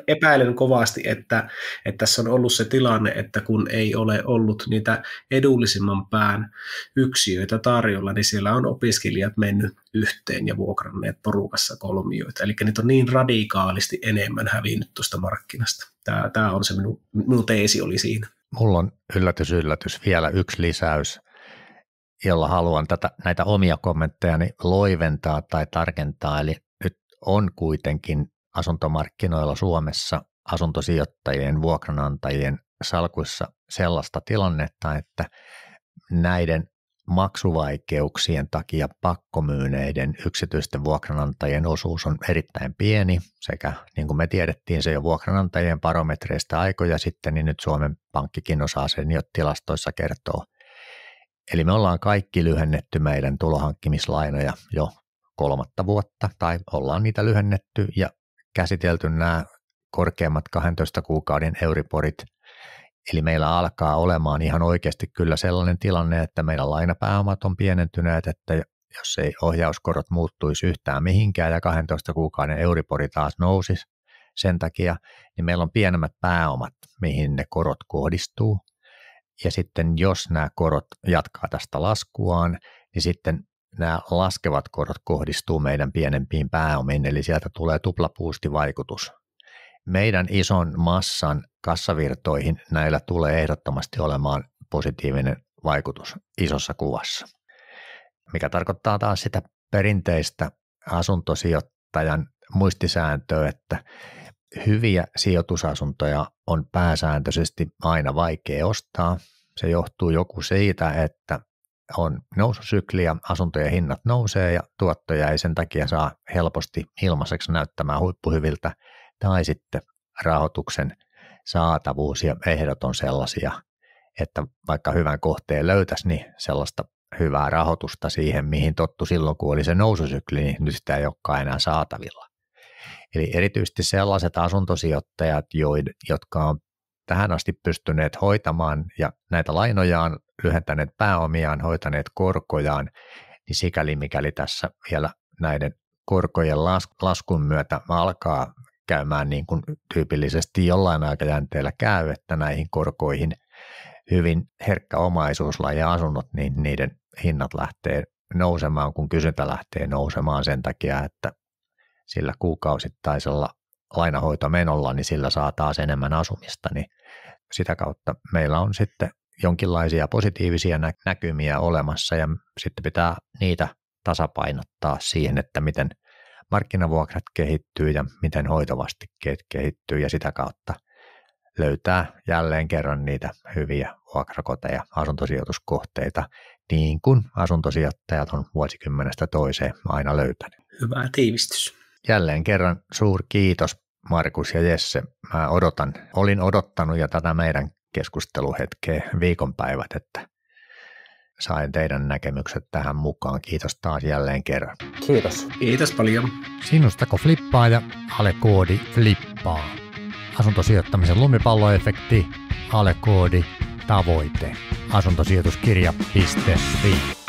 epäilen kovasti, että tässä on ollut se tilanne, että kun ei ole ollut niitä edullisimman pään yksiöitä tarjolla, niin siellä on opiskelijat mennyt yhteen ja vuokranneet porukassa kolmioita. Eli niitä on niin radikaalisti enemmän hävinnyt tuosta markkinasta. Tämä on se minun teesi oli siinä. Mulla on yllätys vielä yksi lisäys, jolla haluan näitä omia kommenttejani loiventaa tai tarkentaa. Eli nyt on kuitenkin asuntomarkkinoilla Suomessa asuntosijoittajien, vuokranantajien salkuissa sellaista tilannetta, että näiden maksuvaikeuksien takia pakkomyyneiden yksityisten vuokranantajien osuus on erittäin pieni sekä niin kuin me tiedettiin se jo vuokranantajien barometreistä aikoja sitten, niin nyt Suomen Pankkikin osaa sen jo tilastoissa kertoa. Eli me ollaan kaikki lyhennetty meidän tulohankkimislainoja jo 3 vuotta tai ollaan niitä lyhennetty ja käsitelty nämä korkeammat 12 kuukauden euriborit. Eli meillä alkaa olemaan ihan oikeasti kyllä sellainen tilanne, että meidän lainapääomat on pienentyneet, että jos ei ohjauskorot muuttuisi yhtään mihinkään ja 12 kuukauden euribori taas nousisi sen takia, niin meillä on pienemmät pääomat, mihin ne korot kohdistuu. Ja sitten jos nämä korot jatkaa tästä laskuaan, niin sitten nämä laskevat korot kohdistuu meidän pienempiin pääomiin, eli sieltä tulee tuplapuustivaikutus. Meidän ison massan kassavirtoihin näillä tulee ehdottomasti olemaan positiivinen vaikutus isossa kuvassa, mikä tarkoittaa taas sitä perinteistä asuntosijoittajan muistisääntöä, että hyviä sijoitusasuntoja on pääsääntöisesti aina vaikea ostaa. Se johtuu joku siitä, että on noususykli ja asuntojen hinnat nousee ja tuottoja ei sen takia saa helposti ilmaiseksi näyttämään huippuhyviltä, tai sitten rahoituksen saatavuus ja ehdot on sellaisia, että vaikka hyvän kohteen löytäisi, niin sellaista hyvää rahoitusta siihen, mihin tottu silloin, kun oli se noususykli, niin nyt sitä ei olekaan enää saatavilla. Eli erityisesti sellaiset asuntosijoittajat, jotka on tähän asti pystyneet hoitamaan ja näitä lainojaan, lyhentäneet pääomiaan, hoitaneet korkojaan, niin sikäli mikäli tässä vielä näiden korkojen laskun myötä alkaa käymään niin kuin tyypillisesti jollain aikajänteellä käy, että näihin korkoihin hyvin herkkä omaisuuslaji ja asunnot, niin niiden hinnat lähtee nousemaan, kun kysyntä lähtee nousemaan sen takia, että sillä kuukausittaisella lainahoitomenolla, niin sillä saa taas enemmän asumista, niin sitä kautta meillä on sitten jonkinlaisia positiivisia näkymiä olemassa ja sitten pitää niitä tasapainottaa siihen, että miten markkinavuokrat kehittyy ja miten hoitovastikkeet kehittyy ja sitä kautta löytää jälleen kerran niitä hyviä vuokrakoteja, asuntosijoituskohteita, niin kuin asuntosijoittajat on vuosikymmenestä toiseen aina löytänyt. Hyvä tiivistys. Jälleen kerran suurkiitos Markus ja Jesse. Mä olin odottanut jo tätä meidän keskusteluhetkeä viikonpäivät, että sain teidän näkemykset tähän mukaan. Kiitos taas jälleen kerran. Kiitos. Kiitos paljon. Sinustako flippaa ja alekoodi flippaa. Asuntosijoittamisen lumipalloefekti, alekoodi, tavoite. Asuntosijoituskirja.fi